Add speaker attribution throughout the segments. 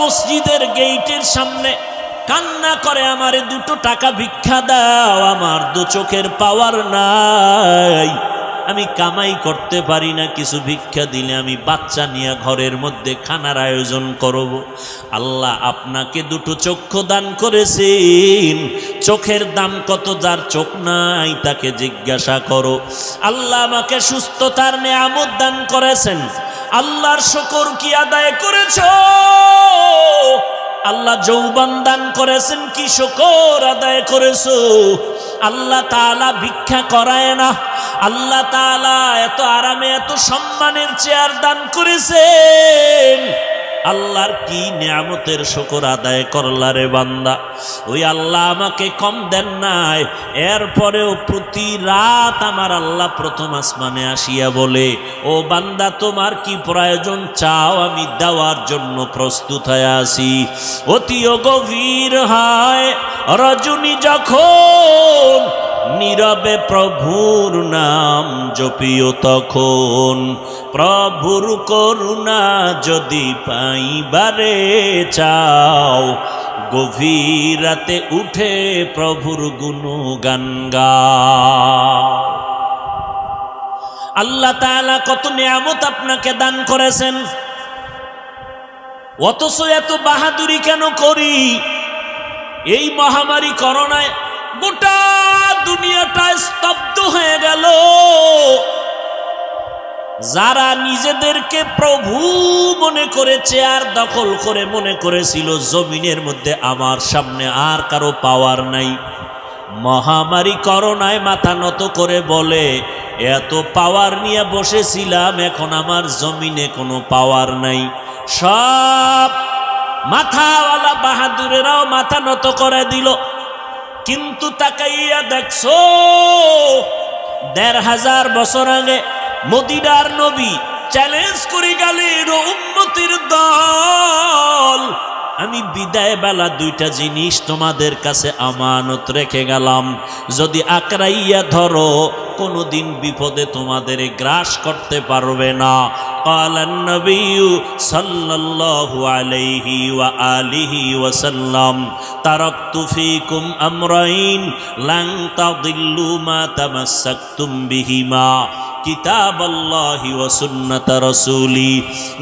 Speaker 1: মসজিদের গেটের সামনে কান্না করে, আমারে 2 টাকা ভিক্ষা দাও, আমার 2 চোখের পাওয়ার নাই, আমি কামাই করতে পারি না, কিছু ভিক্ষা দিলে আমি বাচ্চা নিয়ে ঘরের মধ্যে খানার আয়োজন করব। আল্লাহ আপনাকে 2 চক্ষু দান করেছেন, চোখের দাম কত? যার চোখ নাই তাকে জিজ্ঞাসা করো। আল্লাহ আমাকে সুস্থতার নেয়ামত দান করেছেন, আল্লাহর শুকর কি আদায় করেছো? আল্লাহ যৌবন দান করেছেন, কি শুকর আদায় করেছো? আল্লাহ তাআলা ভিক্ষা করায় না, আল্লাহ তাআলা এত আরামে এত সম্মানের চেয়ার দান করেছেন, আল্লাহর কি নিয়ামতের শুকর আদায় করলা রে বান্দা। ওই আল্লাহ আমাকে কম দেন নাই, এরপরেও প্রতি রাত আমার আল্লাহ প্রথম আসমানে আসিয়া বলে, ও বান্দা তোমার কি প্রয়োজন চাও, আমি দেওয়ার জন্য প্রস্তুত হয়ে আছি। অতিও গভীর হয় রজনী যখন, নীরবে প্রভুর নাম জপিও তখন, প্রভুর করুণা যদি পাইবারে চাও, গভীর রাতে উঠে প্রভুর গুণগান গাও। আল্লাহ তাআলা কত নিয়ামত আপনাকে দান করেছেন, অথচ এত বাহাদুরি কেন করি? এই মহামারী করোনায় গোটা দুনিয়াটা স্তব্ধ হয়ে গেল। যারা নিজেদেরকে প্রভু মনে করেছে আর দখল করে মনে করেছিল জমিনের মধ্যে আমার সামনে আর কারো পাওয়ার নাই, মহামারী করোনায় মাথা নত করে বলে, এত পাওয়ার নিয়ে বসেছিলাম, এখন আমার জমিনে কোনো পাওয়ার নাই। সব মাথাওয়ালা বাহাদুরেরাও মাথা নত করে দিল। কিন্তু তাকাইয়া দেখছো 1500 বছর আগে মদিনার নবী চ্যালেঞ্জ করে গেলেন, উম্মতের দল, আমি বিদায় বেলা 2টা জিনিস তোমাদের কাছে আমানত রেখে গেলাম, যদি আকড়াইয়া ধরো কোনোদিন বিপদে তোমাদের গ্রাস করতে পারবে না। ক্বালান নবিয়্যু সাল্লাল্লাহু আলাইহি ওয়া আলিহি ওয়াসাল্লাম, তারাকতু ফীকুম আমরাইন লান তাদিল্লু মা তামাসসাকতুম বিহিমা, কিতাবাল্লাহি ওয়া সুন্নাত রাসূলি।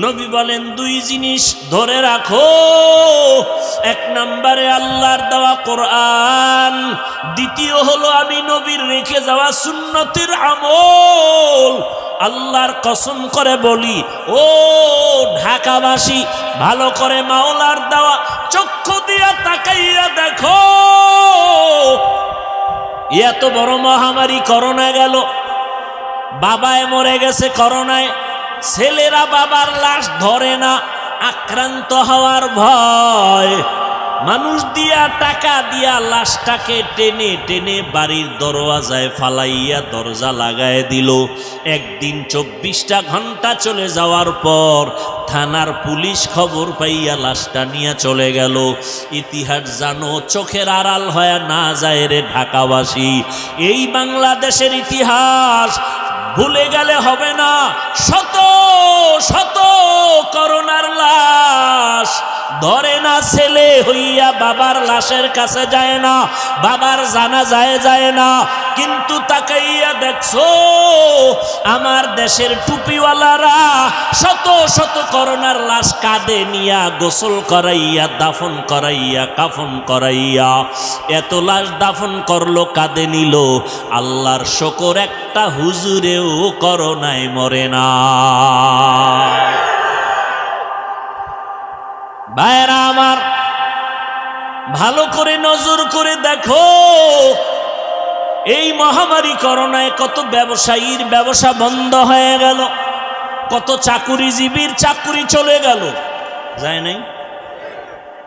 Speaker 1: নবী বলেন 2 জিনিস ধরে রাখো, 1 নম্বরে আল্লাহর দেওয়া কোরআন, দ্বিতীয় হলো আমি নবীর রেখে যাওয়া সুন্নতের আমল। আল্লাহর কসম করে বলি, ও ঢাকাবাসী, ভালো করে মাওলার দেওয়া চক্ষু দিয়া তাকাইয়া দেখো, এত বড় মহামারী করোনা গেল, বাবায় মরে গেছে করোনায়, ছেলেরা বাবার লাশ ধরে না, আক্রান্ত হওয়ার ভয়, মানুষ দিয়া টাকা দিয়া লাশটাকে টেনে টেনে বাড়ির দরওয়াজায় ফালাইয়া দরজা লাগায় দিল। একদিন 24টা ঘন্টা চলে যাওয়ার পর থানার পুলিশ খবর পাইয়া লাশটা নিয়ে চলে গেল। ইতিহাস জানো, চোখের আড়াল হয়ে না যায় রে ঢাকাবাসী। এই বাংলাদেশের ইতিহাস ভুলে গেলে হবে না। শত শত করোনার লাশ ধরে না, ছেলে হইয়া বাবার লাশের কাছে যায় না, বাবার জানাজায় যায় না। কিন্তু তাকাইয়া দেখছো আমার দেশের টুপিওয়ালারা শত শত করোনার লাশ কাঁধে নিয়া গোসল করাইয়া, দাফন করাইয়া, কাফন করাইয়া, এত লাশ দাফন করলো, কাঁধে নিল। আল্লাহর শুকর, একটা হুজুরেও করোনায় মরে না। ভাইরা আমার, ভালো করে নজর করে দেখো, এই মহামারী করোনায় কত ব্যবসায়ীর ব্যবসা বন্ধ হয়ে গেল, কত চাকুরিজীবীর চাকুরি চলে গেল, যায় নাই?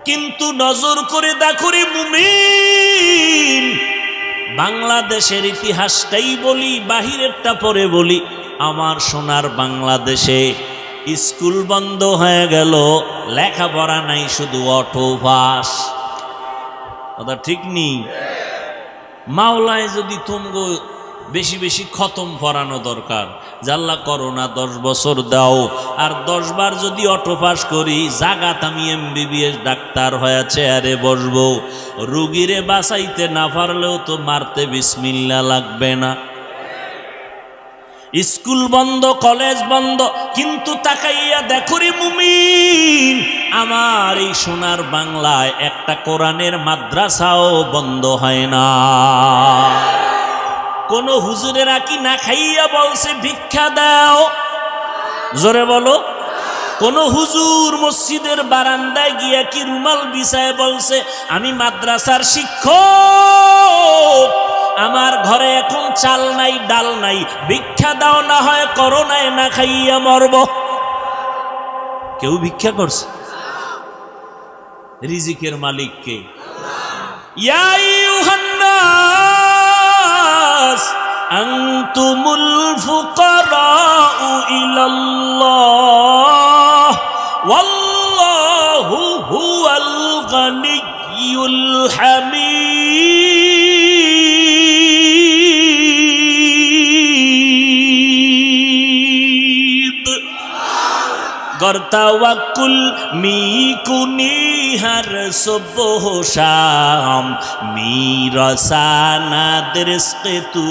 Speaker 1: কিন্তু নজর করে দেখো রে মুমিন, বাংলাদেশের ইতিহাসটাই বলি, বাহিরেরটা পরে বলি। আমার সোনার বাংলাদেশে স্কুল বন্ধ হয়ে গেল, লেখাপড়া নাই, শুধু অটো পাস। কথা ঠিক নেই? মাওলায় যদি তুমগো বেশি বেশি খতম পড়ানো দরকার। জাল্লা করোনা 10 বছর দাও, আর 10 বার যদি অটো পাস করি, জাগাত আমি MBBS ডাক্তার হয়ে চেয়ারে বসবো। রুগীরে বাঁচাইতে না পারলেও তো মারতে বিসমিল্লাহ লাগবে না। স্কুল বন্ধ, কলেজ বন্ধ, কিন্তু তাকাইয়া দেখো রে মুমিন, আমার এই সোনার বাংলায় একটা কোরআনের মাদ্রাসাও বন্ধ হয় না। কোন হুজুরেরা কি না খাইয়া বলছে ভিক্ষা দাও? জোরে বলো। কোন হুজুর মসজিদের বারান্দায় গিয়া কি রুমাল বিছায় বলছে আমি মাদ্রাসার শিক্ষক, আমার ঘরে এখন চাল নাই ডাল নাই, ভিক্ষা দাও, না হয় করোনায় না খাইয়া মরব? কেউ ভিক্ষা করছে? রিজিকের মালিক কে? ইয়া আইয়ুহান নাস আনতুমুল ফুকারাউ ইলাল্লাহ ওয়াল্লাহু হুয়াল গানিয়্যুল হামিদ। গর্তাওয়াকুল মিকুনি हर सुबह शाम मीरसाना दरिस्क तू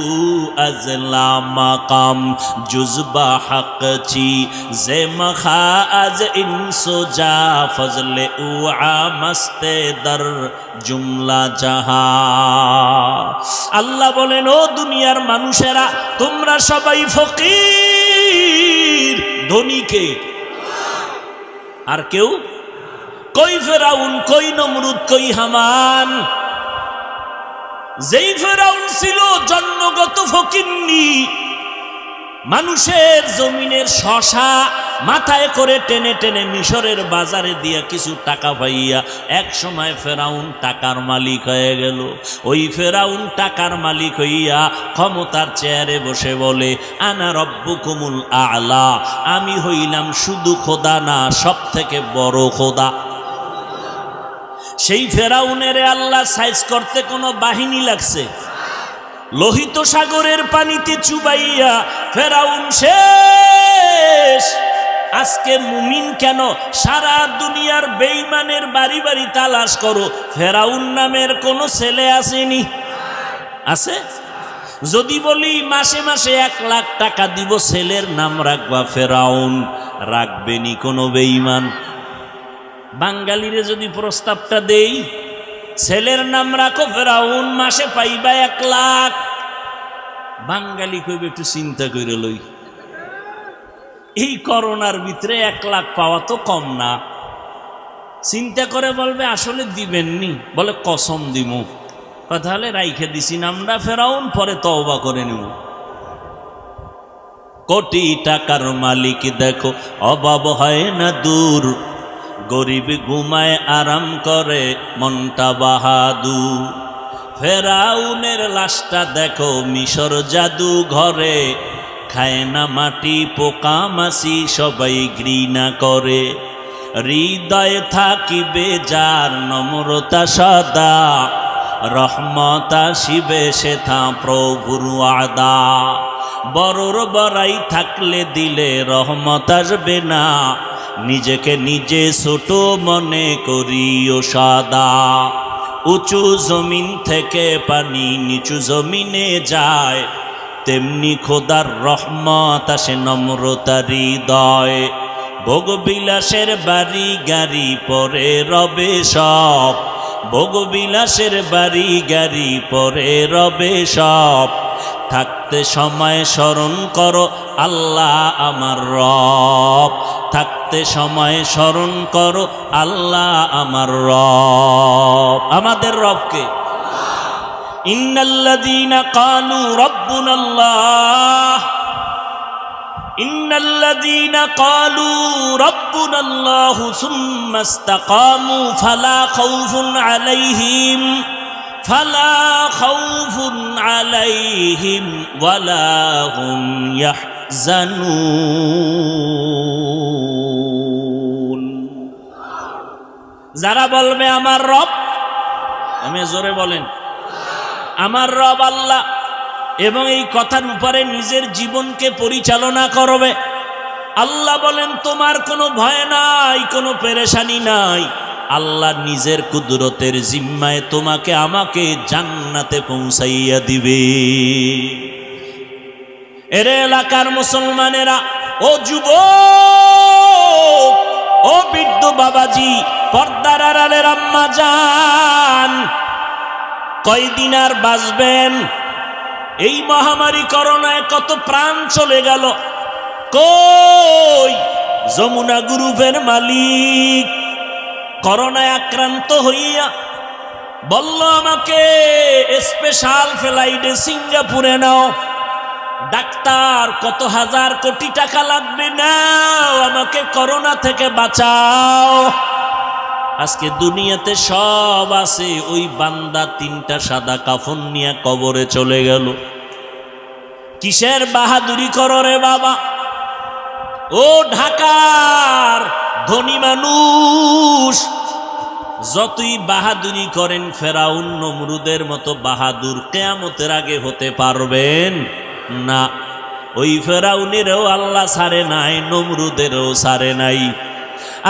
Speaker 1: अजला मकाम जुज़बा हक ची जे मखा आज इंसो जा फजले उआ मस्ते दर जुमला जहा। আল্লাহ বলেন, ও দুনিয়ার মানুষেরা, তোমরা সবাই ফকির, ধনীকে আর কেউ? কই ফেরাউন, কই নমরুদ, কই হামান? যেই ফেরাউন ছিল জন্মগত ফকিন্নি, মানুষের জমিনের শশা মাথায় করে টেনে টেনে মিশরের বাজারে দিয়া কিছু টাকা পাইয়া এক সময় ফেরাউন টাকার মালিক হয়ে গেল। ওই ফেরাউন টাকার মালিক হইয়া ক্ষমতার চেয়ারে বসে বলে, আনা রব্বুকুমুল আ'লা, আমি হইলাম শুধু খোদা না, সব থেকে বড় খোদা। সেই ফেরাউনের আল্লাহ সাইজ করতে কোনো বাহিনী লাগছে? লোহিত সাগরের পানিতে চুবাইয়া ফেরাউন শেষ। আজকে মুমিন কেন? সারা দুনিয়ার বেঈমানের বাড়ি বাড়ি তালাশ করো, ফেরাউন নামের কোনো ছেলে আসেনি? আছে? যদি বলি মাসে মাসে 1 লাখ টাকা দিব, ছেলের নাম রাখবা ফেরাউন, রাখবেনি কোনো বেঈমান? বাঙালিরে যদি প্রস্তাবটা দেই, ছেলের নাম রাখো ফেরাউন, মাসে পাইবা 1 লাখ, বাঙালি কইবে একটু চিন্তা করে লই, এই করোনার ভিতরে 1 লাখ পাওয়া তো কম না। চিন্তা করে বলবে আসলে দিবেননি, বলে কসম দিমু, তাহলে রাইখে দিছি নামটা ফেরাউন, পরে তওবা করে নিব। কোটি টাকার মালিক দেখো, অভাব হয় না দূর, গরিব ঘুমায় আরাম করে মনটা বাহাদুর। ফেরাউনের লাশটা দেখো মিশর জাদু ঘরে, খায় না মাটি পোকা মাছি সবাই ঘৃণা করে। হৃদয়ে থাকিবে যার নম্রতা সদা, রহমত আসিবে সেথা প্রভুর ওয়াদা। বড়র বড়াই থাকলে দিলে রহমত আসবে না, নিজেকে নিজে ছোট মনে করিও সদা। উঁচু জমিন থেকে পানি নিচু জমিনে যায়, তেমনি খোদার রহমত আসে নম্রতার হৃদয়। ভোগবিলাসের বাড়ি গাড়ি পরে রবে সব, ভোগবিলাসের বাড়ি গাড়ি পরে রবে সব। থাকতে সময় স্মরণ করো আল্লাহ আমার রব, থাকতে সময় স্মরণ করো আল্লাহ আমার রব। আমাদের রবকে? ইন্নাল্লাযীনা ক্বালু রাব্বুনাল্লাহ, ইন্নাল্লাযীনা ক্বালু রাব্বুনাল্লাহু সুম্মা ইসতাকামু ফালা খাউফুন আলাইহিম فلا خوف عليهم ولا هم يحزنون। যারা বলবে আমার রব, আমি জোরে বলেন আমার রব আল্লাহ, এবং এই কথার উপরে নিজের জীবনকে পরিচালনা করবে। আল্লাহ বলেন তোমার কোনো ভয় নাই, কোনো পেরেশানি নাই। আল্লাহ নিজের কুদরতের জিম্মায় তোমাকে আমাকে জান্নাতে পৌঁছাইয়া দিবে। এর এলাকার মুসলমানেরা, ও যুবক, ও বৃদ্ধ বাবাজি, পর্দার আড়ালের আম্মা জান, কয়দিন আর বাঁচবেন? এই মহামারী করোনায় কত প্রাণ চলে গেল। কই যমুনা গ্রুপের মালিক করোনায় আক্রান্ত হইয়া বলল আমাকে স্পেশাল ফ্লাইটে সিঙ্গাপুরে নাও। ডাক্তার কত হাজার কোটি টাকা লাগবে, নাও, আমাকে করোনা থেকে বাঁচাও। আজকে দুনিয়াতে সব আছে, ওই বান্দা 3টা সাদা কাফন নিয়ে কবরে চলে গেল। কিসের বাহাদুরি করো রে বাবা? ও ঢাকার ধনী মানুষ, যতই বাহাদুরি করেন ফেরাউন নমরুদের মতো বাহাদুর কিয়ামতের আগে হতে পারবেন না। ওই ফেরাউনেরও আল্লাহ ছাড়ে নাই, নমরুদেরও ছাড়ে নাই।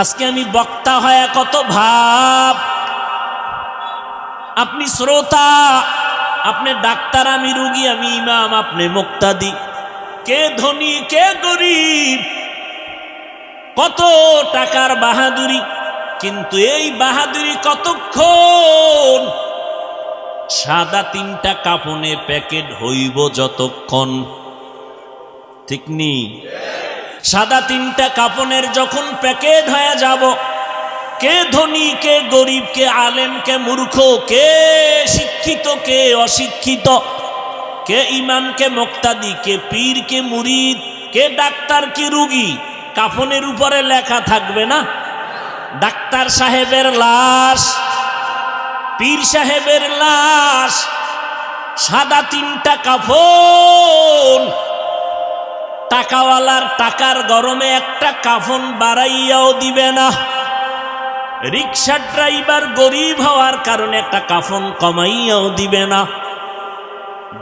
Speaker 1: আজকে আমি বক্তা হয়ে কত ভাব, আপনি শ্রোতা, আপনি ডাক্তার, আমি রুগী, আমি ইমাম, আপনি মুক্তাদি। কে ধনী কে গরিব, কত টাকার বাহাদুরি, কিন্তু এই বাহাদুরি কতক্ষণ? সাদা 3টা কাফনে প্যাকেট হইব যতক্ষণ, ঠিক নি? সাদা 3টা কাফনের যখন প্যাকেট হয়ে যাব, কে ধনী কে গরিব, কে আলেম কে মূর্খ, কে শিক্ষিত কে অশিক্ষিত, কে ইমাম কে মুক্তাদি, কে পীর কে মুরিদ, কে ডাক্তার কে রুগী, কাফনের উপরে লেখা থাকবে না? ডাক্তার সাহেবের লাশ, পীর সাহেবের লাশ, সাদা 3টা কাফন। টাকাওয়ালার টাকার গরমে একটা কাফন বাড়াইয়াও দিবে না। রিক্সা ড্রাইভার গরিব হওয়ার কারণে একটা কাফন কমাইয়াও দিবে না।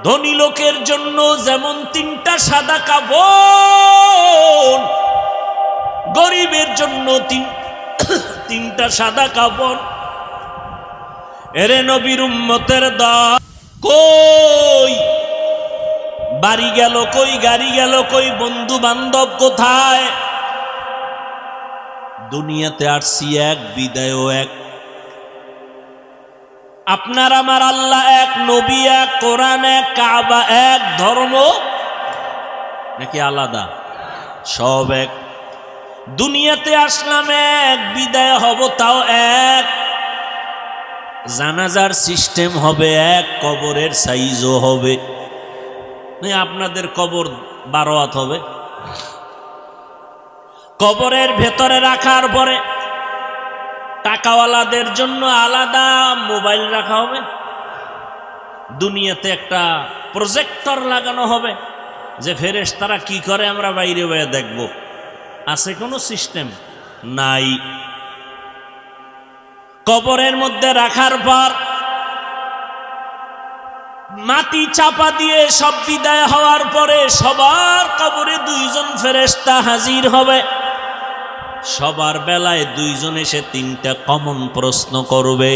Speaker 1: ধনী লোকের জন্য যেমন 3টা সাদা কাফন, গরিবের জন্য 3টা সাদা কাফন। এরে নবীর উম্মতের দল, কই বাড়ি গেল, কই গাড়ি গেল, কই বন্ধু বান্ধব কোথায়? দুনিয়াতে আসছি এক, বিদায়ও এক। আপনার আমার আল্লাহ এক, নবী এক, কোরআন এক, কাবা এক, ধর্ম নাকি আলাদা? সব এক। দুনিয়াতে আসলাম এক, বিদায় হব তাও এক। জানাজার সিস্টেম হবে এক, কবরের সাইজও হবে। আপনাদের কবর 12 হাত হবে। কবরের ভেতরে রাখার পরে টাকাওয়ালাদের জন্য আলাদা মোবাইল রাখা হবে। দুনিয়াতে একটা প্রজেক্টর লাগানো হবে, যে ফেরেশতারা কি করে আমরা বাইরে বাইরে দেখব। আছে কোনো সিস্টেম? নাই। কবরের মধ্যে রাখার পর মাটি চাপা দিয়ে সব বিদায় হওয়ার পরে সবার কবরে 2 জন ফেরেশতা হাজির হবে। সবার বেলায় 2 জন এসে 3টা কমন প্রশ্ন করবে।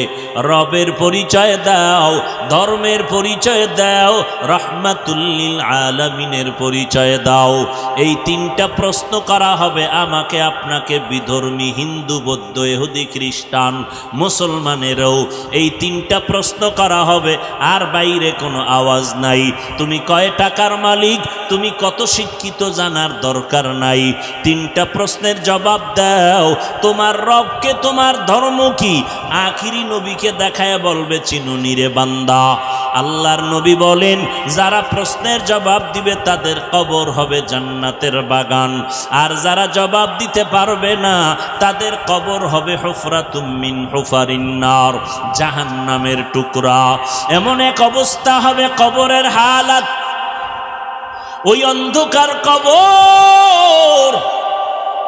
Speaker 1: রবের পরিচয় দাও, ধর্মের পরিচয় দাও, রহমাতুল লিল আলামিনের পরিচয় দাও। এই 3টা প্রশ্ন করা হবে আমাকে, আপনাকে, বিধর্মী হিন্দু বৌদ্ধ ইহুদি খ্রিস্টান মুসলমানেরও এই 3টা প্রশ্ন করা হবে। আর বাইরে কোনো আওয়াজ নাই। তুমি কয় টাকার মালিক, তুমি কত শিক্ষিত জানার দরকার নাই। 3টা প্রশ্নের জবাব দাও। তোমার রবকে, তোমার ধর্ম কি? আখিরি নবীকে দেখায় বলবে চিনুনি রে বান্দা। আল্লাহর নবী বলেন, যারা প্রশ্নের জবাব দিবে তাদের কবর হবে জান্নাতের বাগান, আর যারা জবাব দিতে পারবে না তাদের কবর হবে হুফরাতুম মিন হুফারিন নার, জাহান্নামের টুকরা। এমন এক অবস্থা হবে কবরের হালাত, ওই অন্ধকার কবর।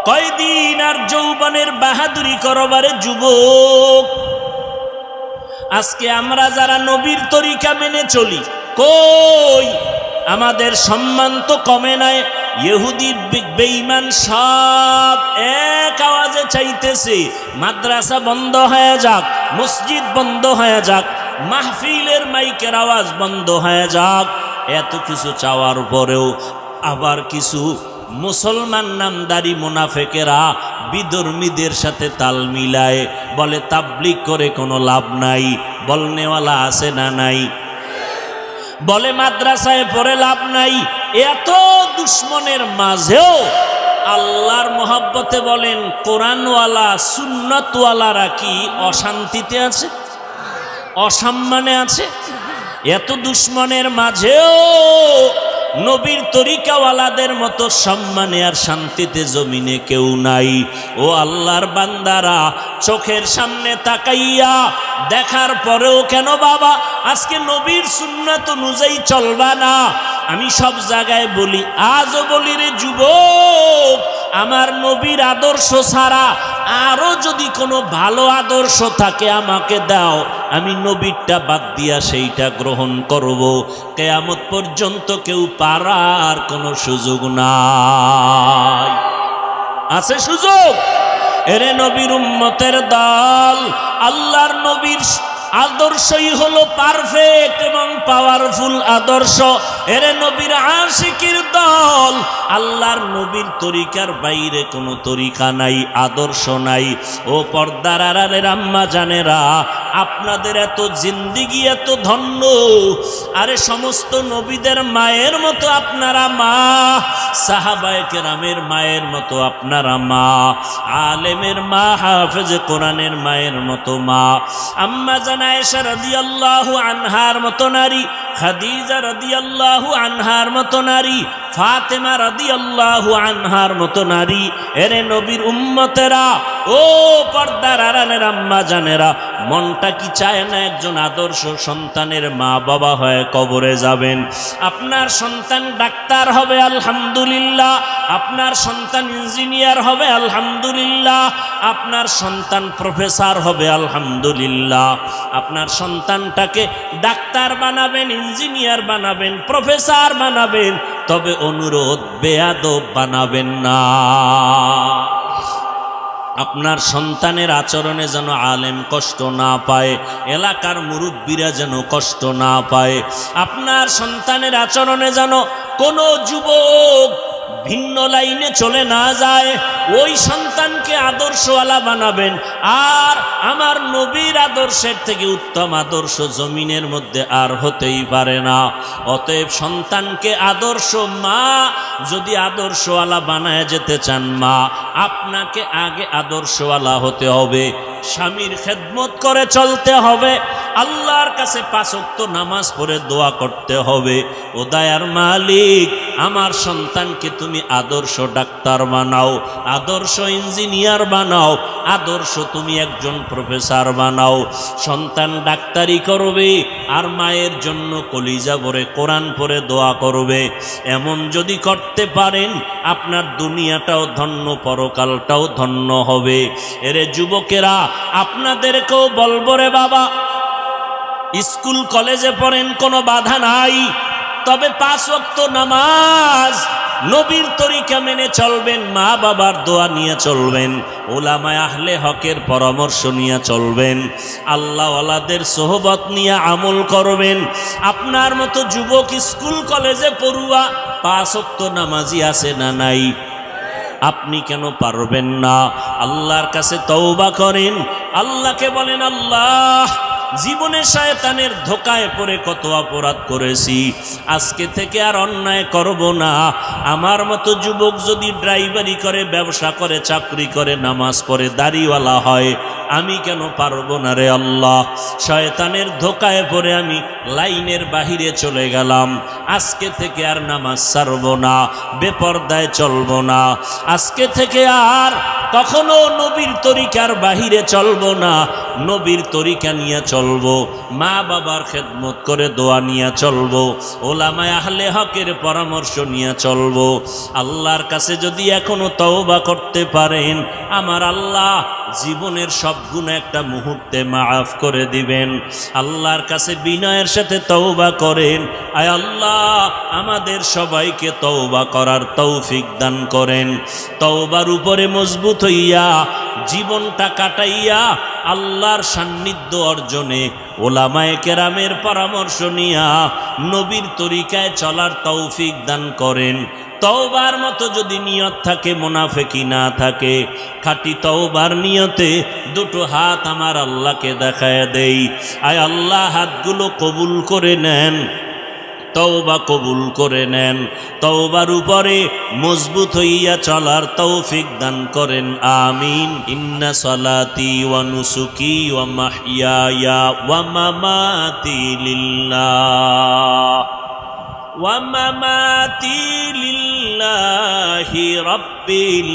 Speaker 1: কয়দিন আর যৌবনের বাহাদুরি করবারে যুবক। আজকে আমরা যারা নবীর তরিকা মেনে চলি, কই আমাদের সম্মান তো কমে নাই। ইহুদি বেঈমান সব এক আওয়াজে চাইতেছে মাদ্রাসা বন্ধ হয়ে যাক, মসজিদ বন্ধ হয়ে যাক, মাহফিলের মাইকের আওয়াজ বন্ধ হয়ে যাক। এত কিছু চাওয়ার পরেও আবার কিছু মুসলমান নামদারি মুনাফেকেরা বিধর্মীদের সাথে তাল মিলায়, বলে তাবলীগ করে কোনো লাভ নাই। বলনেওয়ালা আছে না নাই? বলে মাদ্রাসায় পড়ে লাভ নাই। এত দুশ্মনের মাঝেও আল্লাহর মহব্বতে বলেন কোরআনওয়ালা সুন্নতওয়ালারা কি অশান্তিতে আছে, অসম্মানে আছে? এত দুশ্মনের মাঝেও নবীর তরিকাওয়ালাদের মতো সম্মানে আর শান্তিতে জমিনে কেউ নাই। ও আল্লাহর বান্দারা, চোখের সামনে তাকাইয়া দেখার পরেও কেন বাবা আজকে নবীর সুন্নাত অনুযায়ী চলবা না? আমি সব জায়গায় বলি, আজও বলি রে যুবক, আমার নবীর আদর্শ ছাড়া আরো যদি কোনো ভালো আদর্শ থাকে আমাকে দাও, আমি নবীরটা বাদ দিয়া সেইটা গ্রহণ করব। কিয়ামত পর্যন্ত কেউ পারার কোনো সুযোগ নাই। আছে সুযোগ? এরে নবীর উম্মতের দল, আল্লাহর নবীর আদর্শই হলো পারফেক্ট এবং পাওয়ারফুল আদর্শ। এরে নবীর আশিকির দল, আল্লাহর নবীর তরিকার বাইরে কোনো তরিকা নাই, আদর্শ নাই। ও পর্দার আড়ালের আম্মা জানেরা, আপনাদের এত জিন্দিগি এত ধন্য। আরে সমস্ত নবীদের মায়ের মতো আপনারা মা, সাহাবায়ে কেরামের মায়ের মতো আপনারা মা, আলেমের মা, হাফেজে কোরআনের মায়ের মতো মা। আম্মা জান আয়েশা রাদিয়াল্লাহু আনহার মতো নারী, খাদিজা রাদিয়াল্লাহু আনহার মতো নারী, ফাতেমা রাদিয়াল্লাহু আনহার মতো নারী। এরে নবীর উম্মতেরা, ও পর্দার আড়ালের আম্মা জানেরা, মনটা কি চায় না একজন আদর্শ সন্তানের মা বাবা হয়ে কবরে যাবেন? আপনার সন্তান ডাক্তার হবে আলহামদুলিল্লাহ, আপনার সন্তান ইঞ্জিনিয়ার হবে আলহামদুলিল্লাহ, আপনার সন্তান প্রফেসর হবে আলহামদুলিল্লাহ। আপনার সন্তানটাকে ডাক্তার বানাবেন, ইঞ্জিনিয়ার বানাবেন, প্রফেসর বানাবেন, তবে অনুরোধ বেয়াদব বানাবেন না। আপনার সন্তানের আচরণে যেন আলেম কষ্ট না পায়, এলাকার মুরব্বীরা যেন কষ্ট না পায়। আপনার সন্তানের আচরণে যেন কোনো যুবক ভিন্ন লাইনে চলে না যায়। ওই সন্তানকে আদর্শওয়ালা বানাবেন। আর আমার নবীর আদর্শের থেকে উত্তম আদর্শ জমিনের মধ্যে আর হতেই পারে না। অতএব সন্তানকে আদর্শ, মা যদি আদর্শওয়ালা বানায় যেতে চান, মা আপনাকে আগে আদর্শওয়ালা হতে হবে, স্বামীর খেদমত করে চলতে হবে, আল্লাহর কাছে 5 ওয়াক্ত নামাজ পড়ে দোয়া করতে হবে, ও দয়ার মালিক আমার সন্তানকে তুমি আদর্শ ডাক্তার বানাও, আদর্শ ইঞ্জিনিয়ার বানাও, আদর্শ তুমি একজন প্রফেসর বানাও। সন্তান ডাক্তারি করবে আর মায়ের জন্য কলিজা ভরে কোরআন পড়ে দোয়া করবে। এমন যদি করতে পারেন আপনার দুনিয়াটাও ধন্য, পরকালটাও ধন্য হবে। এরে যুবকেরা, আপনাদেরকেও বলবো রে বাবা, স্কুল কলেজে পড়েন কোনো বাধা নাই, তবে 5 ওয়াক্ত নামাজ নবীর তরিকা মেনে চলবেন, মা বাবার দোয়া নিয়ে চলবেন, উলামায়ে আহলে হকের পরামর্শ নিয়ে চলবেন, আল্লাহওয়ালাদের সোহবত নিয়ে আমল করবেন। আপনার মতো যুবক স্কুল কলেজে পড়ুয়া 5 ওয়াক্ত নামাজি আছে না নাই? আপনি কেন পারবেন না? আল্লাহর কাছে তওবা করেন, আল্লাহকে বলেন, আল্লাহ জীবনে শয়তানের ধোকায় পড়ে কত অপরাধ করেছি, আজকে থেকে আর অন্যায় করব না। আমার মতো যুবক যদি ড্রাইভারি করে, ব্যবসা করে, চাকরি করে, নামাজ পড়ে, দাড়িওয়ালা হয়, আমি কেন পারবো না রে আল্লাহ? শয়তানের ধোকায় পড়ে আমি লাইনের বাহিরে চলে গেলাম, আজকে থেকে আর নামাজ ছাড়ব না, বেপরদায় চলব না, আজকে থেকে আর কখনো নবীর তরিকার বাহিরে চলব না, নবীর তরিকা নিয়ে চলবো, মা বাবার খেদমত করে দোয়া নিয়ে চলবো, ওলামায়ে আহলে হকের পরামর্শ নিয়ে চলবো। আল্লাহর কাছে যদি এখনো তওবা করতে পারেন, আমার আল্লাহ জীবনের সব গুনাহ একটা মুহূর্তে মাফ করে দিবেন। আল্লাহর কাছে বিনয়ের সাথে তওবা করেন, আয় আল্লাহ আমাদের সবাইকে তওবা করার তৌফিক দান করেন। তওবার উপরে মজবুত হইয়া জীবনটা কাটাইয়া আল্লাহর সান্নিধ্য অর্জনে ওলামায়ে কেরামের পরামর্শ নিয়া নবীর তরিকায় চলার তৌফিক দান করেন। তওবার মতো যদি নিয়ত থাকে, মুনাফিকি না থাকে, খাঁটি তওবার নিয়তে দুটো হাত আমার আল্লাহকে দেখায় দেই। আয় আল্লাহ হাতগুলো কবুল করে নেন, তওবা কবুল করে নেন। তওবার উপরে মজবুত হইয়া চলার তৌফিক দান করেন, আমিন। ইন্না সলাতি ওয়া নুসুকি ওয়া মাহইয়ায়া ওয়া মামাতি লিল্লাহ ওয়া মামাতি লিল্লাহি রাব্বিল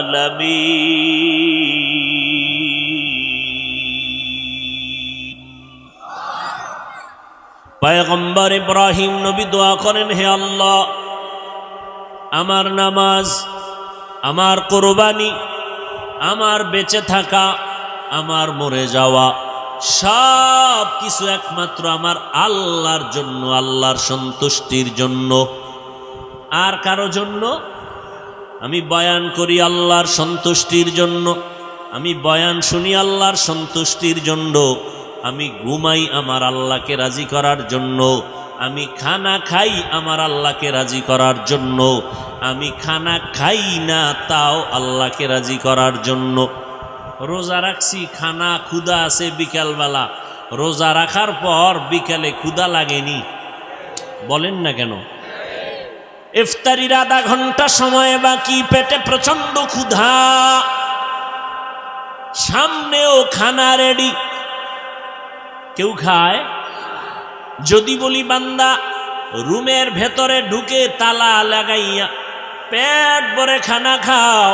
Speaker 1: আলামিন। পয়গম্বর ইব্রাহিম নবী দোয়া করেন, হে আল্লাহ আমার নামাজ, আমার কুরবানি, আমার বেঁচে থাকা, আমার মরে যাওয়া সব কিছু একমাত্র আমার আল্লাহর জন্য, আল্লাহর সন্তুষ্টির জন্য, আর কারো জন্য। আমি বয়ান করি আল্লাহর সন্তুষ্টির জন্য, আমি বয়ান শুনি আল্লাহর সন্তুষ্টির জন্য, আমি ঘুমাই আমার আল্লাহকে রাজি করার জন্য, আমি খানা খাই আমার আল্লাহকে রাজি করার জন্য, আমি খানা খাই না তাও আল্লাহকে রাজি করার জন্য। রোজা রাখছি, খানা ক্ষুধা আছে বিকালবেলা, রোজা রাখার পর বিকালে ক্ষুধা লাগেনি? বলেন না কেন? ইফতারির আধা ঘন্টা সময় বাকি, পেটে প্রচন্ড ক্ষুধা, সামনেও খানা রেডি, কেউ খায়? যদি বলি বান্দা রুমের ভেতরে ঢুকে তালা লাগাইয়া পেট ভরে খানা খাও,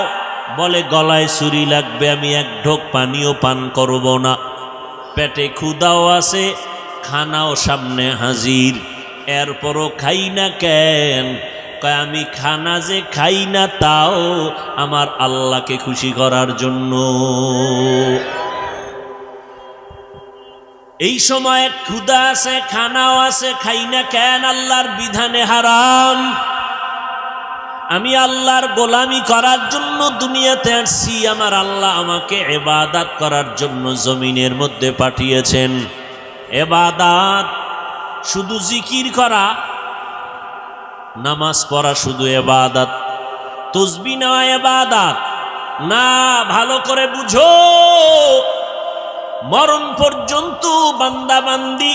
Speaker 1: বলে গলায় ছুরি লাগবে, আমি এক ঢোক পানিও পান করব না। পেটে ক্ষুধাও আছে, খানাও সামনে হাজির, এরপরও খাই না কেন? কয় আমি খানা যে খাই না তাও আমার আল্লাহকে খুশি করার জন্য। এই সময় ক্ষুধা আছে, খানাও আছে, খাই না কেন? আল্লাহর বিধানে হারাম। আমি আল্লাহর গোলামি করার জন্য দুনিয়াতে আসছি, আমার আল্লাহ আমাকে ইবাদত করার জন্য জমিনের মধ্যে পাঠিয়েছেন। ইবাদত শুধু জিকির করা, নামাজ পড়া শুধু ইবাদত, তাসবিহ নেওয়া ইবাদত না। ভালো করে বুঝো, মরণ পর্যন্ত বান্দা বান্দি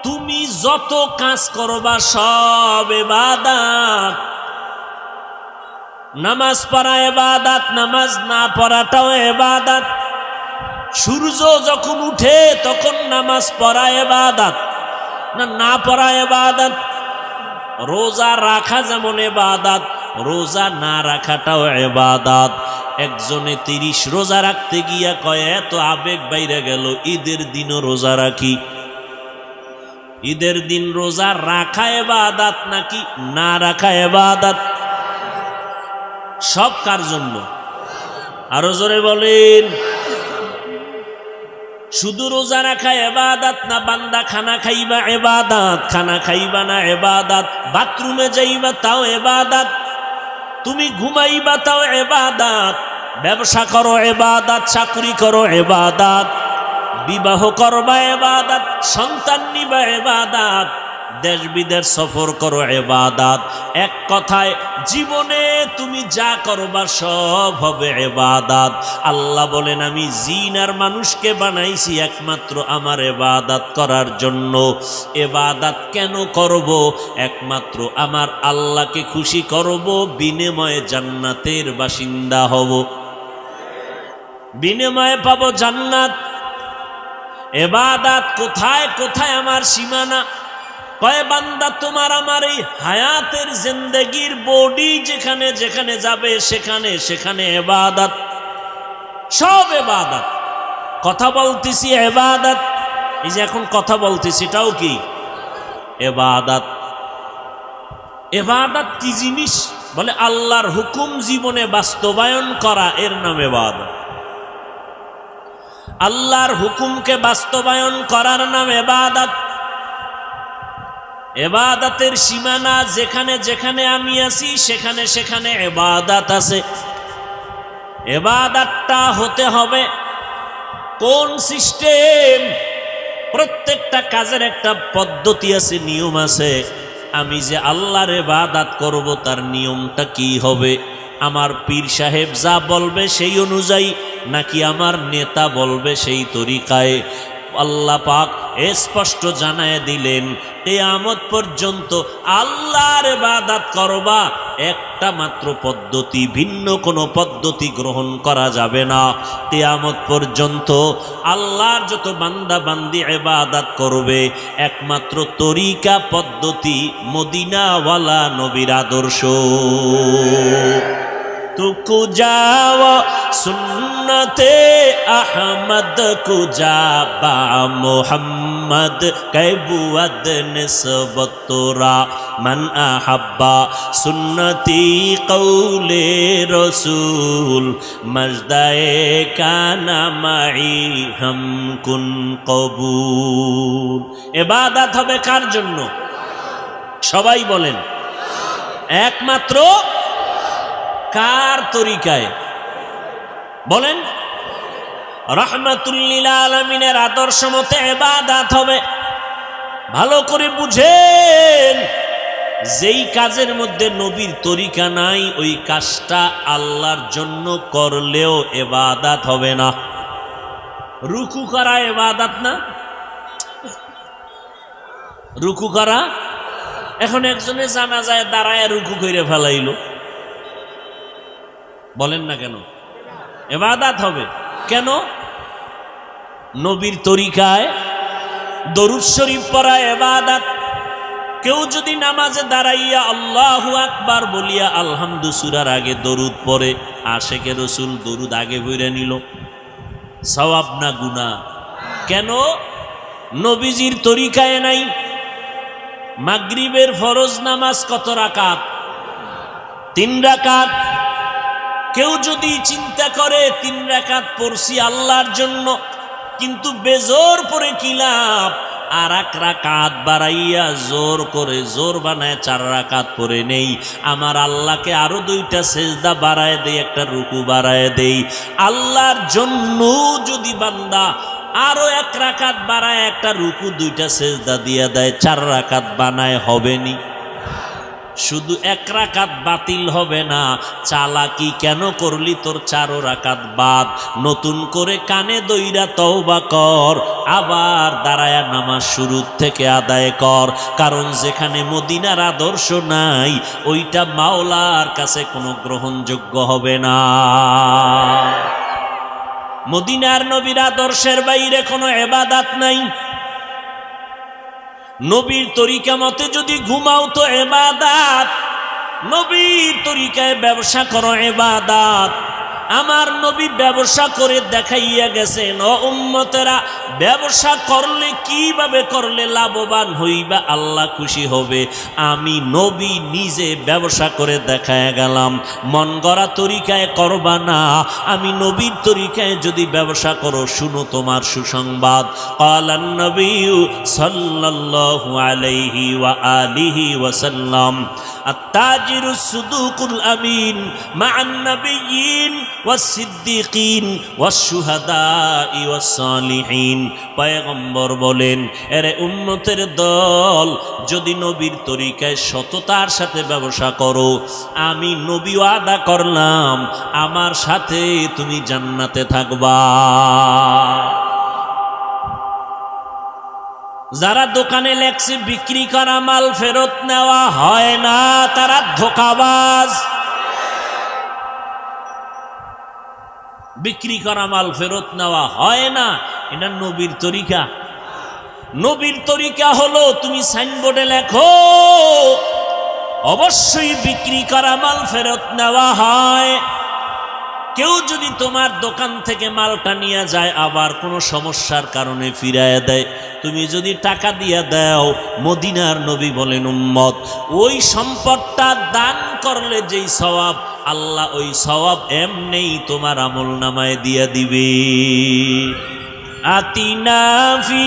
Speaker 1: তুমি যত কাজ করবা সব ইবাদত। নামাজ পড়া ইবাদত, নামাজ না পড়াটাও ইবাদত। সূর্য যখন উঠে তখন নামাজ পড়া ইবাদত না, না পড়া ইবাদত। রোজা রাখা যেমন ইবাদত, রোজা না রাখাটাও ইবাদত। একজনে 30 রোজা রাখতে গিয়া কয় এত আবেগ বাইরে গেল, ঈদের দিনও রোজা রাখি। ঈদের দিন রোজা রাখা ইবাদত নাকি না রাখা ইবাদত? সব কার জন্য? আরো জোরে বলেন। শুধু রোজা রাখা ইবাদত না, বান্দা খানা খাইবা ইবাদত, খানা খাইবা না ইবাদত, বাথরুমে যাইবা তাও ইবাদত, তুমি ঘুমাইবা তাও ইবাদত, ব্যবসা করো ইবাদত, চাকরি করো ইবাদত, বিবাহ করবা ইবাদত, সন্তান নিবা ইবাদত, দেশ বিদেশ সফর করো ইবাদত। এক কথায় জীবনে তুমি যা করবা সব হবে ইবাদত। আল্লাহ বলেন আমি জিন আর মানুষকে বানাইছি একমাত্র আমার ইবাদত করার জন্য। ইবাদত কেন করব? একমাত্র আমার আল্লাহকে খুশি করব, বিনিময়ে জান্নাতের বাসিন্দা হব, বিনিময়ে পাবো জান্নাত। ইবাদত কোথায় কোথায় আমার সীমানা? কয় বান্দা তোমার আমার এই হায়াতের জিন্দেগির বডি যেখানে যেখানে যাবে সেখানে সেখানে ইবাদত, সব ইবাদত। কথা বলতেছি ইবাদত, এই যে এখন কথা বলতেছি এটাও কি ইবাদত? ইবাদত কি জিনিস বলে আল্লাহর হুকুম জীবনে বাস্তবায়ন করা এর নাম ইবাদত। আল্লাহর হুকুমকে বাস্তবায়ন করার নাম ইবাদত। ইবাদতের সীমানা যেখানে যেখানে আমি আছি সেখানে সেখানে ইবাদত আছে। ইবাদতটা হতে হবে কোন সিস্টেম? প্রত্যেকটা কাজের একটা পদ্ধতি আছে, নিয়ম আছে। আমি যে আল্লাহর ইবাদত করব তার নিয়মটা কি হবে? আমার পীর সাহেব যা বলবে সেই অনুযায়ী, নাকি আমার নেতা বলবে সেই তরিকায়? আল্লাহ পাক স্পষ্ট জানায় দিলেন, কিয়ামত পর্যন্ত আল্লাহর ইবাদত করবা একটা মাত্র পদ্ধতি, ভিন্ন কোনো পদ্ধতি গ্রহণ করা যাবে না। কিয়ামত পর্যন্ত আল্লাহর যত বান্দা বান্দি ইবাদত করবে একমাত্র তরিকা পদ্ধতি মদিনাওয়ালা নবীর আদর্শ। तुकु जाओ सुन्नते अहमद कुजा बा मोहम्मद कैबुअद निस्बतुरा मन अहब्बा सुन्नती कौले रसूल मजदाए काना माई हम कुन कबूल। इबादत হবে কার জন্য? সবাই বলেন একমাত্র কার তরিকায়? বলেন রাহমাতুল লিল আলামিনের আদর্শ মতে ইবাদত হবে। ভালো করে বুঝেন, যেই কাজের মধ্যে নবীর তরিকা নাই ওই কাজটা আল্লাহর জন্য করলেও ইবাদত হবে না। রুকু করা ইবাদত না? রুকু করা, এখন একজনে জানাজায় দাঁড়ায় রুকু করে ফেলাইলো, বলেন না কেন? ইবাদত হবে কেন? নবীর তরিকায় দরুদ শরীফ পড়া ইবাদত। কেউ যদি নামাজে দাঁড়াইয়া আল্লাহু আকবার বলিয়া আলহামদু সূরার আগে দরুদ পড়ে, আশেকে রাসূল দরুদ আগে পড়ে নিল, সওয়াব না গুনাহ? কেন? নবীজির তরিকায় নাই। মাগরিবের ফরজ নামাজ কত রাকাত? 3 রাকাত। কেউ যদি চিন্তা করে 3 রাকাত পড়ছি আল্লাহর জন্য, কিন্তু বেজোর পরে কি লাভ? আর 1 রাকাত বাড়াইয়া জোর করে জোর বানায় 4 রাকাত পড়ে নেই, আমার আল্লাহকে আরো 2টা সেজদা বাড়ায় দেই, একটা রুকু বাড়ায় দেই। আল্লাহর জন্য যদি বান্দা আরো 1 রাকাত বাড়ায় একটা রুকু 2টা সেজদা দিয়া দেয়, 4 রাকাত বানায়, হবেনি? শুধু 1 রাকাত বাতিল হবে না, চালাকি কেন করলি? তোর 4 রাকাত বাদ। নতুন করে কানে দইরা তওবা কর, আবার দাঁড়ায়া নামাজ শুরু থেকে আদায় কর। কারণ যেখানে মদিনার আদর্শ নাই ওইটা মাওলার কাছে কোনো গ্রহণযোগ্য হবে না। মদিনার নবীর আদর্শের বাইরে কোনো ইবাদত নাই। নবীর তরিকা মতে যদি ঘুমাও তো ইবাদত, নবীর তরিকায় ব্যবসা করো ইবাদত। আমার নবী ব্যবসা করে দেখাইয়া গেছেন, ও উম্মতেরা ব্যবসা করলে কিভাবে করলে লাভবান হইবা, আল্লাহ খুশি হবে। আমি নবী নিজে ব্যবসা করে দেখাইয়া গেলাম। মন গড়া তরিকায় করবা না, আমি নবীর তরিকায় যদি ব্যবসা করো, শুনো তোমার সুসংবাদ। ক্বালান নবী সাল্লাল্লাহু আলাইহি ওয়া আলিহি ওয়াসাল্লাম, আত-তাজিরু সুদুকুল আমিন মা'আন নাবিয়্যিন ওয়াস-সিদ্দীকিন ওয়াশ-শুহাদা'i ওয়াস-সালিহিন। পয়গম্বর বলেন, এরে উম্মতের দল, যদি নবীর তরিকায় সততার সাথে ব্যবসা করো, আমি নবী ওয়াদা করলাম আমার সাথে তুমি জান্নাতে থাকবা। যারা দোকানে লেখছে বিক্রি করা মাল ফেরত নেওয়া হয় না, তারা ধোঁকাবাজ। বিক্রি করা মাল ফেরত নেওয়া হয় না, এটা নবীর তরিকা? নবীর তরিকা হলো তুমি সাইনবোর্ডে লেখো অবশ্যই বিক্রি করা মাল ফেরত নেওয়া হয়। কেউ যদি তোমার দোকান থেকে মালটা নিয়ে যায় আবার কোনো সমস্যার কারণে ফিরাইয়া দেয়, তুমি যদি টাকা দিয়া দাও, মদিনার নবী বলেন উম্মত ওই সম্পদটা দান করলে যেই সওয়াব, আল্লাহ ওই সওয়াব এমনেই তোমার আমল নামায় দিয়া দিবে। আতিনা ফি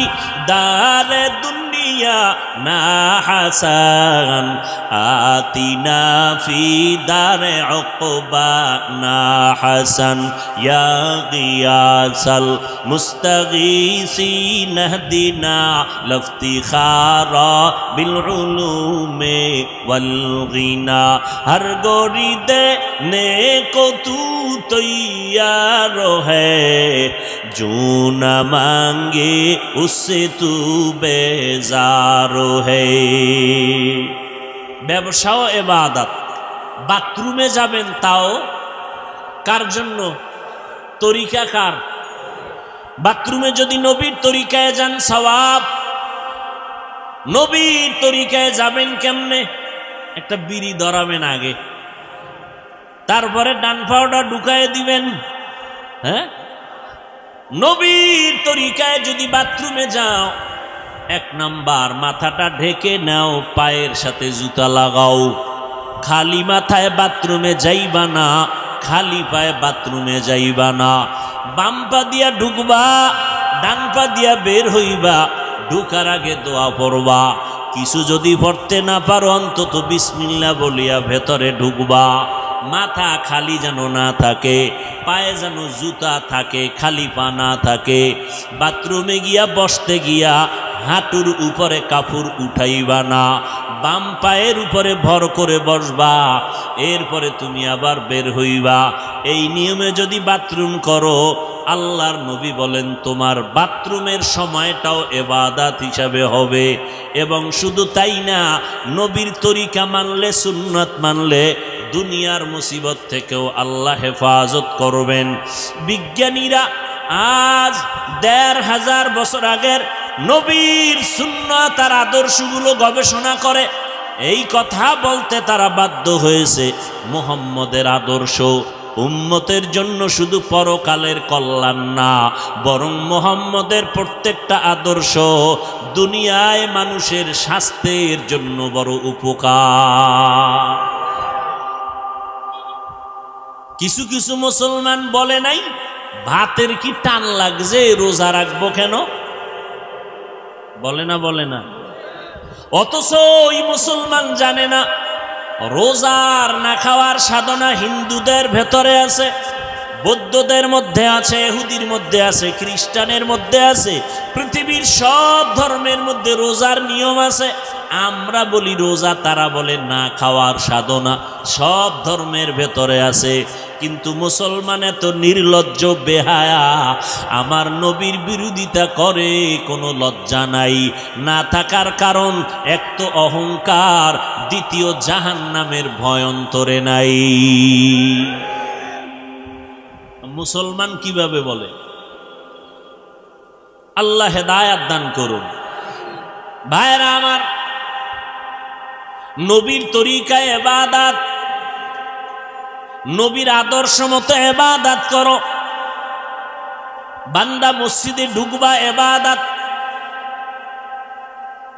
Speaker 1: দারে দুনিয়া না হাসান, আতিনা ফি দারে উকবা না হাসান, ইয়া গিয়াসাল মুস্তাগীসিন ইহদিনা লফতিখারা বিল উলুমে ওয়াল গিনা। হর গোরি দেনে কো তু তৈয়ার হ্যায়, जो न मांगे उससे तू बेजार है। ব্যবসাও ইবাদত। বাথরুমে যাবেন তাও কার জন্য? তরিকা কার? বাথরুমে যদি নবীর তরিকায় যান সওয়াব। নবীর তরিকায় যাবেন কেমনে? একটা বিড়ি ধরাবেন আগে, তারপরে ডান পাউডার ঢুকায় দিবেন। হ্যাঁ, নবীর তরিকায় যদি বাথরুমে যাও, এক নাম্বার মাথাটা ঢেকে নাও, পায়ের সাথে জুতা লাগাও। খালি মাথায় বাথরুমে যাইবা না, খালি পায়ে বাথরুমে যাইবা না। বাম পা দিয়া ঢুকবা, ডান পা দিয়া বের হইবা। ঢুকার আগে দোয়া পড়বা। কিছু যদি পড়তে না পারো অন্তত বিসমিল্লাহ বলিয়া ভেতরে ঢুকবা। মাথা খালি যেন না থাকে, পায়ে যেন জুতা থাকে, খালি পা না থাকে। বাথরুমে গিয়া বসতে গিয়া হাঁটুর উপরে কাপড় উঠাইবা না, বাম পায়ের উপরে ভর করে বসবা। এরপরে তুমি আবার বের হইবা। এই নিয়মে যদি বাথরুম করো, আল্লাহর নবী বলেন তোমার বাথরুমের সময়টাও ইবাদত হিসাবে হবে। এবং শুধু তাই না, নবীর তরিকা মানলে, সুন্নাত মানলে দুনিয়ার মুসিবত থেকেও আল্লাহ হেফাজত করবেন। বিজ্ঞানীরা আজ ১৫০০ বছর আগের নবীর সুন্নাত আর আদর্শগুলো গবেষণা করে এই কথা বলতে তারা বাধ্য হয়েছে, মুহাম্মদের আদর্শ উম্মতের জন্য শুধু পরকালের কল্যাণ না, বরং মুহাম্মদের প্রত্যেকটা আদর্শ দুনিয়ায় মানুষের স্বাস্থ্যের জন্য বড় উপকার। কিছু কিছু মুসলমান বলে নাই ভাতের কি টান লাগছে, রোজা রাখবো কেন? বলে না, বলে না। অথচ ওই মুসলমান জানে না রোজার না খাওয়ার সাধনা হিন্দুদের ভেতরে আছে, বৌদ্ধদের মধ্যে আছে, ইহুদির মধ্যে আছে, খ্রিস্টানের মধ্যে আছে, পৃথিবীর সব ধর্মের মধ্যে রোজার নিয়ম আছে। আমরা বলি রোজা, তারা বলে না খাওয়ার সাধনা। সব ধর্মের ভেতরে আছে। কিন্তু মুসলমান এত নির্লজ্জ বেহায়া, আমার নবীর বিরোধিতা করে, কোনো লজ্জা নাই। না থাকার কারণ এক তো অহংকার, দ্বিতীয় জাহান্নামের ভয় অন্তরে নাই। মুসলমান কিভাবে বলে? আল্লাহ হেদায়াত দান করুন। ভাইরা আমার, নবীর তরিকায় ইবাদত, নবীর আদর্শ মতো ইবাদত করো। বান্দা মসজিদে ঢুকবা ইবাদত,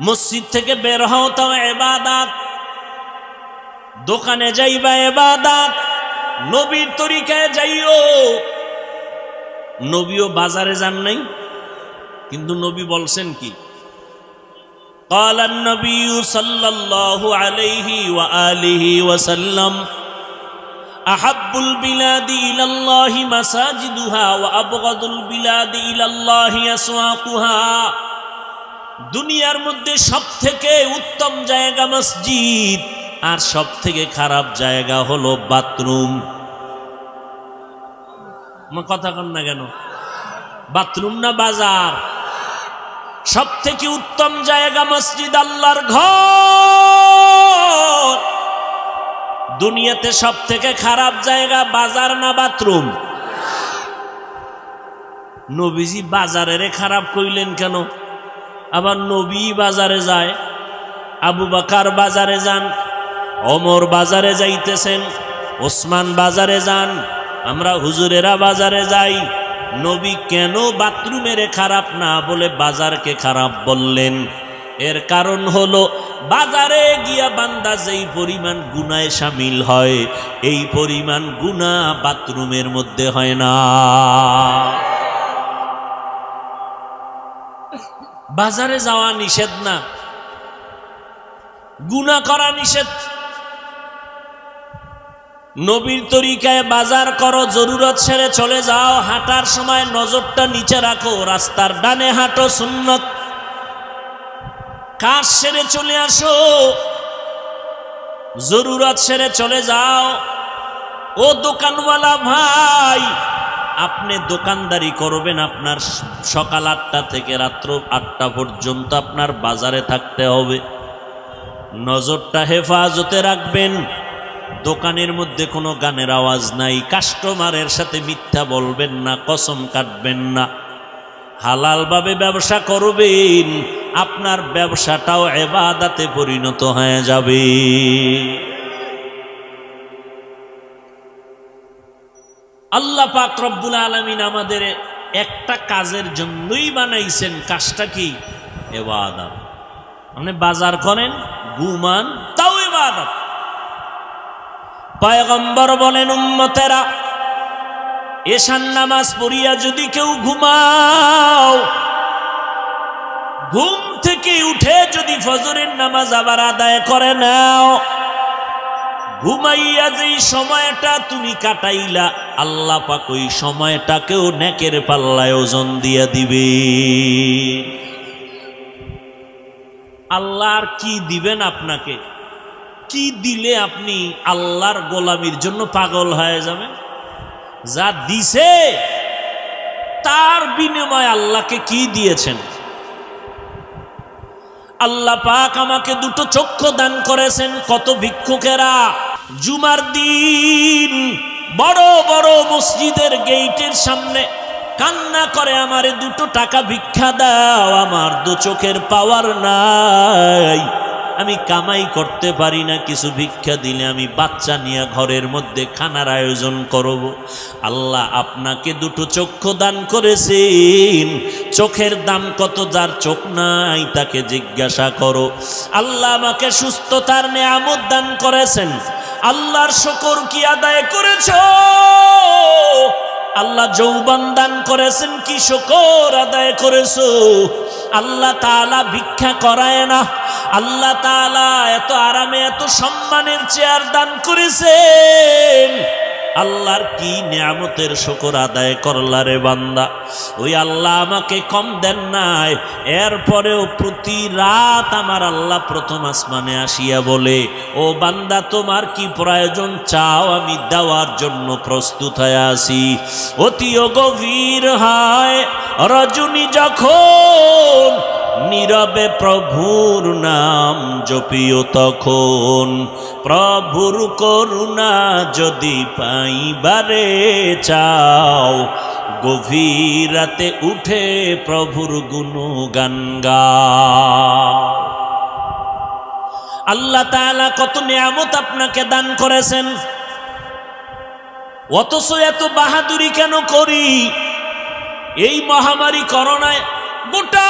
Speaker 1: মসজিদ থেকে বের হও তাও ইবাদত, দোকানে যাইবা ইবাদত, নবীর তরিকায় যাইও। নবীও বাজারে যান নাই, কিন্তু নবী বলছেন কি? قال النبي صلى الله عليه وآله وسلم أحب البلاد إلى الله مساجدها وأبغض البلاد إلى الله أسواقها। দুনিয়ার মধ্যে সবথেকে উত্তম জায়গা মসজিদ, আর সবথেকে খারাপ জায়গা হলো বাথরুম। কথা কন না কেন? বাথরুম না বাজার? সব থেকে উত্তম জায়গা মসজিদ, আল্লাহর ঘর। দুনিয়াতে সব থেকে খারাপ জায়গা বাজার না বাথরুম? নবীজি বাজারের খারাপ কইলেন কেন? আবার নবী বাজারে যায়, আবু বকর বাজারে যান, ওমর বাজারে যাইতেছেন, ওসমান বাজারে যান, আমরা হুজুরেরা বাজারে যাই, নবী কেন বাথরুমের খারাপ না বলে বাজারকে খারাপ বললেন? এর কারণ হলো বাজারে গিয়া বান্দা যেই পরিমাণ গুনায় শামিল হয়, এই পরিমাণ গুনাহ বাথরুমের মধ্যে হয় না। বাজারে যাওয়া নিষেধ না, গুনাহ করা নিষেধ। নবীর তরিকায় বাজার করো, জরুরত সেরে চলে যাও, হাঁটার সময় নজরটা নিচে রাখো, রাস্তার ডানে হাঁটো সুন্নত, কাজ সেরে চলে আসো, জরুরত সেরে চলে যাও। ও দোকানওয়ালা ভাই, আপনি দোকানদারি করবেন, আপনার সকাল 8টা থেকে রাত্র 8টা পর্যন্ত আপনার বাজারে থাকতে হবে, নজরটা হেফাজতে রাখবেন। দোকানের মধ্যে কোনো গানের আওয়াজ নাই, কাস্টমারের সাথে মিথ্যা বলবেন না, কসম কাটবেন না, হালালভাবে ব্যবসা করবেন, আপনার ব্যবসাটাও ইবাদতে পরিণত হয়ে যাবে। আল্লাহ পাক রব্বুল আলামিন আমাদের একটা কাজের জন্যই বানাইছেন, কাজটা কি? ইবাদত। আপনি বাজার করেন, ঘুমান, তাও ইবাদত। পয়গম্বর বলেন, উম্মতেরা এশার নামাজ পড়িয়া যদি কেউ ঘুমাও, ঘুম থেকে উঠে যদি ফজরের নামাজ আবার আদায় করে নাও, ঘুমাইয়া যেই সময়টা তুমি কাটাইলা, আল্লাহ পাক ওই সময়টাকেও নেকের পাল্লায় ওজন দিয়া দিবে। আল্লাহর কি দিবেন আপনাকে? কি দিলে আপনি আল্লাহর গোলামির জন্য পাগল হয়ে যাবেন? যা দিছে তার বিনিময়ে আল্লাহকে কি দিয়েছেন? আল্লাহ পাক আমাকে দুটো চক্ষু দান করেছেন। কত ভিক্ষুকেরা জুমার দিন বড় বড় মসজিদের গেইটের সামনে কান্না করে, আমারে 2 টাকা ভিক্ষা দাও, আমার 2 চোখের পাওয়ার নাই, আমি কামাই করতে পারি না, কিছু ভিক্ষা দিলে আমি বাচ্চা নিয়ে ঘরের মধ্যে খানার আয়োজন করব। আল্লাহ আপনাকে 2 চক্ষু দান করেছেন, চোখের দাম কত? যার চোখ নাই তাকে জিজ্ঞাসা করো। আল্লাহ আমাকে সুস্থতার নেয়ামত দান করেছেন, আল্লাহর শুকর কি আদায় করেছো? আল্লাহ যৌবন দান করেছেন, কি শুকর আদায় করেছো? আল্লাহ তাআলা ভিক্ষা করায় না, আল্লাহ তাআলা এত আরামে এত সম্মানের চেয়ার দান করেছেন, আল্লাহর কি নিয়ামতের শুকর আদায় করলা রে বান্দা? ওই আল্লাহ আমাকে কম দেন নাই, এরপরেও প্রতি রাত আমার আল্লাহ প্রথম আসমানে আসিয়া বলে, ও বান্দা তোমার কি প্রয়োজন চাও, আমি দেওয়ার জন্য প্রস্তুত হয়ে আছি। অতিও গভীর হয় রজনী যখন, নীরবে প্রভুর নাম জপিও তখন, প্রভুর করুণা যদি পাইবারে চাও, গভীর রাতে উঠে প্রভুর গুণগান গাও। আল্লাহ তাআলা কত নিয়ামত আপনাকে দান করেছেন, অথচ এত বাহাদুরি কেন করি? এই মহামারী করোনায় গোটা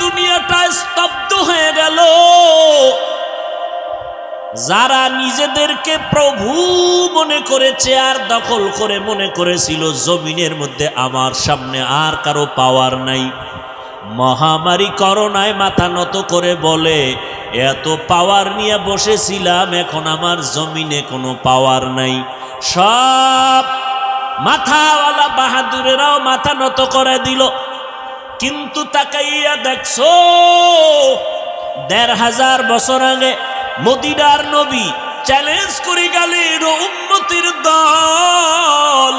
Speaker 1: দুনিয়াটা স্তব্ধ হয়ে গেল। যারা নিজেদেরকে প্রভু মনে করে চেয়ার দখল করে মনে করেছিল জমিনের মধ্যে আমার সামনে আর কারো পাওয়ার নাই, মহামারী করোনায় মাথা নত করে বলে, এত পাওয়ার নিয়ে বসেছিলাম, এখন আমার জমিনে কোনো পাওয়ার নাই। সব মাথাওয়ালা বাহাদুরেরাও মাথা নত করে দিল। কিন্তু তাকাইয়া দেখছো 1500 বছর আগে মদিনার নবী চ্যালেঞ্জ করে গেলেন, উম্মতের দল,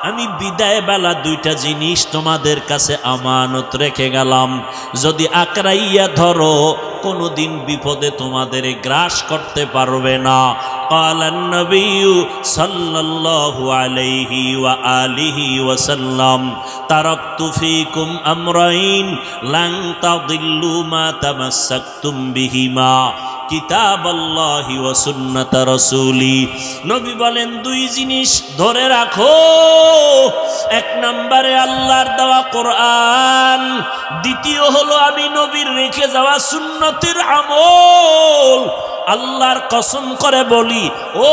Speaker 1: আমি বিদায় বেলা 2টা জিনিস তোমাদের কাছে আমানত রেখে গেলাম, যদি আকরাইয়া ধরো কোনোদিন বিপদে তোমাদের গ্রাস করতে পারবে না। قال النبي صلى الله عليه وآله وسلم تركت فيكم أمرين لن تضلوا ما تمسكتم بهما কিতাবাল্লাহি ওয়া সুন্নাত রাসূলি। নবী বলেন দুই জিনিস ধরে রাখো, এক নম্বরে আল্লাহর দেওয়া কোরআন, দ্বিতীয় হলো আমি নবীর রেখে যাওয়া সুন্নতের আমল। আল্লাহর কসম করে বলি ও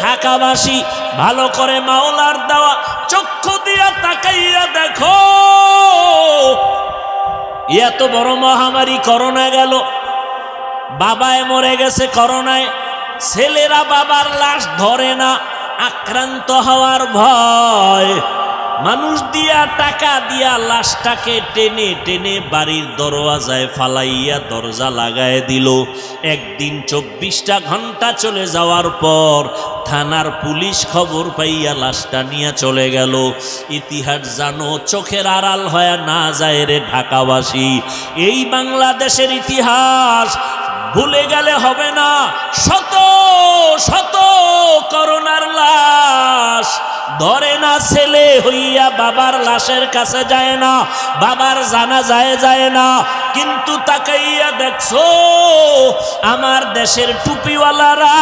Speaker 1: ঢাকাবাসী, ভালো করে মাওলার দেওয়া চক্ষু দিয়া তাকাইয়া দেখো, এত বড় মহামারী করোনা গেল, বাবায় মরে গেছে করোনায়, ছেলেরা বাবার লাশ ধরে না, আক্রান্ত হওয়ার ভয়, মানুষ দিয়া টাকা দিয়া লাশটাকে টেনে টেনে বাড়ির দরওয়াজায় ফালাইয়া দরজা লাগায় দিল। একদিন 24টা ঘন্টা চলে যাওয়ার পর থানার পুলিশ খবর পাইয়া লাশটা নিয়ে চলে গেল। ইতিহাস জানো, চোখের আড়াল হয়ে না যায় রে ঢাকাবাসী। এই বাংলাদেশের ইতিহাস ভুলে গেলে হবে না। শত শত করোনার লাশ ধরে না, ছেলে হইয়া বাবার লাশের কাছে যায় না, বাবার জানাজায় যায় না। কিন্তু তাকাইয়া দেখছো আমার দেশের টুপিওয়ালারা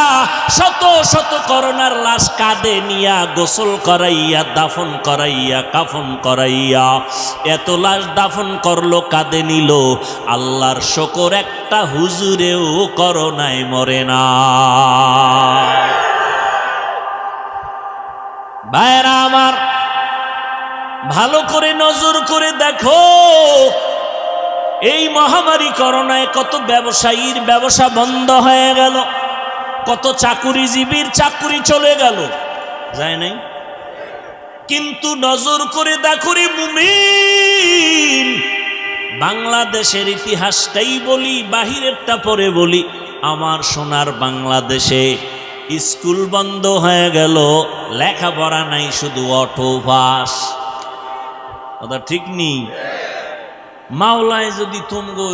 Speaker 1: শত শত করোনার লাশ কাঁধে নিয়া গোসল করাইয়া, দাফন করাইয়া, কাফন করাইয়া, এত লাশ দাফন করলো, কাঁধে নিল। আল্লাহর শুকর একটা হুজুরেও করোনায় মরে না। ভাইরা আমার, ভালো করে নজর করে দেখো, এই মহামারী করোনায় কত ব্যবসায়ীর ব্যবসা বন্ধ হয়ে গেল, কত চাকুরিজীবীর চাকুরি চলে গেল, যায় নাই? কিন্তু নজর করে দেখো রে মুমিন, বাংলাদেশের ইতিহাসটাই বলি, বাহিরেরটা পরে বলি। আমার সোনার বাংলাদেশে স্কুল বন্ধ হয়ে গেল, লেখাপড়া নাই, শুধু অটো পাস। কথা ঠিক নেই? মাওলায় যদি তুমগো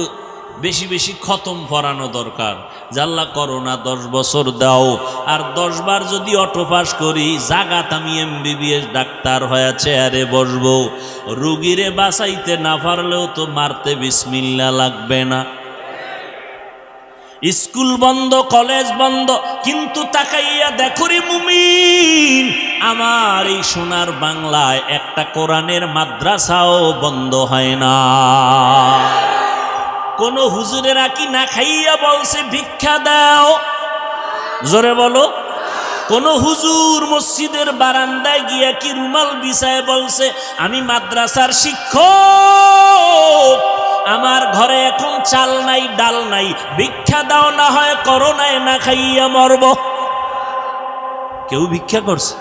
Speaker 1: বেশি বেশি খতম পড়ানো দরকার, জাল্লা করোনা 10 বছর দাও, আর 10 বার যদি অটো পাস করি, জাগাত আমি MBBS ডাক্তার হয়ে চেয়ারে বসবো। রুগীরে বাঁচাইতে না পারলেও তো মারতে বিসমিল্লাহ লাগবে না। স্কুল বন্ধ, কলেজ বন্ধ, কিন্তু তাকাইয়া দেখো রে মুমিন, আমার এই সোনার বাংলায় একটা কোরআনের মাদ্রাসাও বন্ধ হয় না। কোন হুজুরেরা কি না খাইয়া বলছে ভিক্ষা দাও? জোরে বলো। কোন হুজুর মসজিদের বারান্দায় গিয়া কি রুমাল বিছায় বলছে আমি মাদ্রাসার শিক্ষক, আমার ঘরে এখন চাল নাই, ডাল নাই, ভিক্ষা দাও, না হয় করোনায় না খাইয়া মরব? কেউ ভিক্ষা করছে?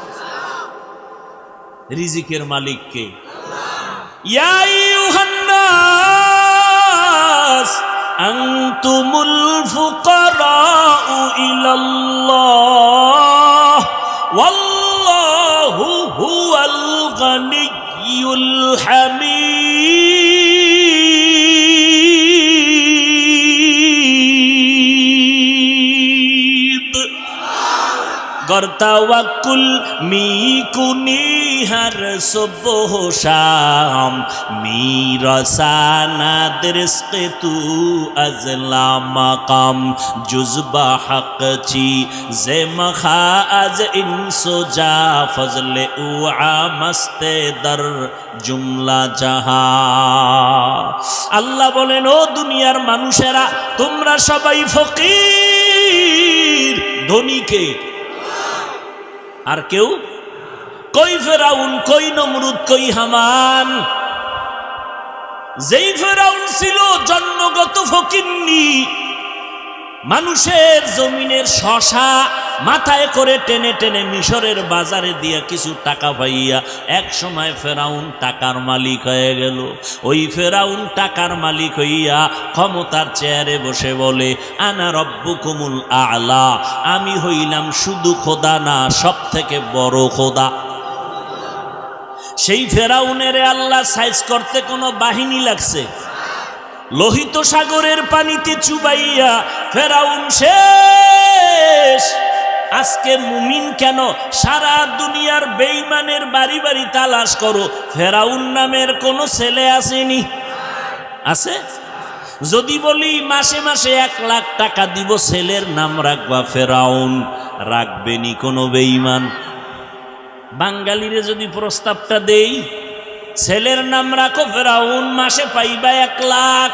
Speaker 1: রিজিকের মালিক কে? ইয়া আইয়ুহান নাস আনতুমুল ফুকারাউ ইলাল্লাহ ওয়াল্লাহু হুয়াল গানিয়্যুল হামিদ। গর্তাওয়াকুল মিকুনি हर सुबह शाम मीरसाना दरिस्क तू अजला मकाम जुज़बा हक ची जे मखा आज इंसो जा फजले उआ मस्ते दर जुमला जहा। আল্লাহ বলেন, ও দুনিয়ার মানুষেরা, তোমরা সবাই ফকির, ধনীকে আর কেউ? কই ফেরাউন, কই নমরুদ, কই হামান? যেই ফেরাউন ছিল জন্মগত ফকিন্নি, মানুষের জমিনের শশা মাথায় করে টেনে টেনে মিশরের বাজারে দিয়া কিছু টাকা পাইয়া এক সময় ফেরাউন টাকার মালিক হয়ে গেল। ওই ফেরাউন টাকার মালিক হইয়া ক্ষমতার চেয়ারে বসে বলে, আনা রব্বুকুমুল আ'লা, আমি হইলাম শুধু খোদা না, সব থেকে বড় খোদা। সেই ফেরাউনের আল্লাহ সাইজ করতে কোনো বাহিনী লাগছে? লোহিত সাগরের পানিতে চুবাইয়া ফেরাউন শেষ। আজকে মুমিন কেন? সারা দুনিয়ার বেঈমানের বাড়ি বাড়ি তালাশ করো, ফেরাউন নামের কোনো ছেলে আসেনি? আছে? যদি বলি মাসে মাসে 1 লাখ টাকা দিব, ছেলের নাম রাখবা ফেরাউন, রাখবেনি কোনো বেঈমান? বাঙালিরে যদি প্রস্তাবটা দেই, ছেলের নাম রাখো ফেরাউন, মাসে পাইবা 1 লাখ,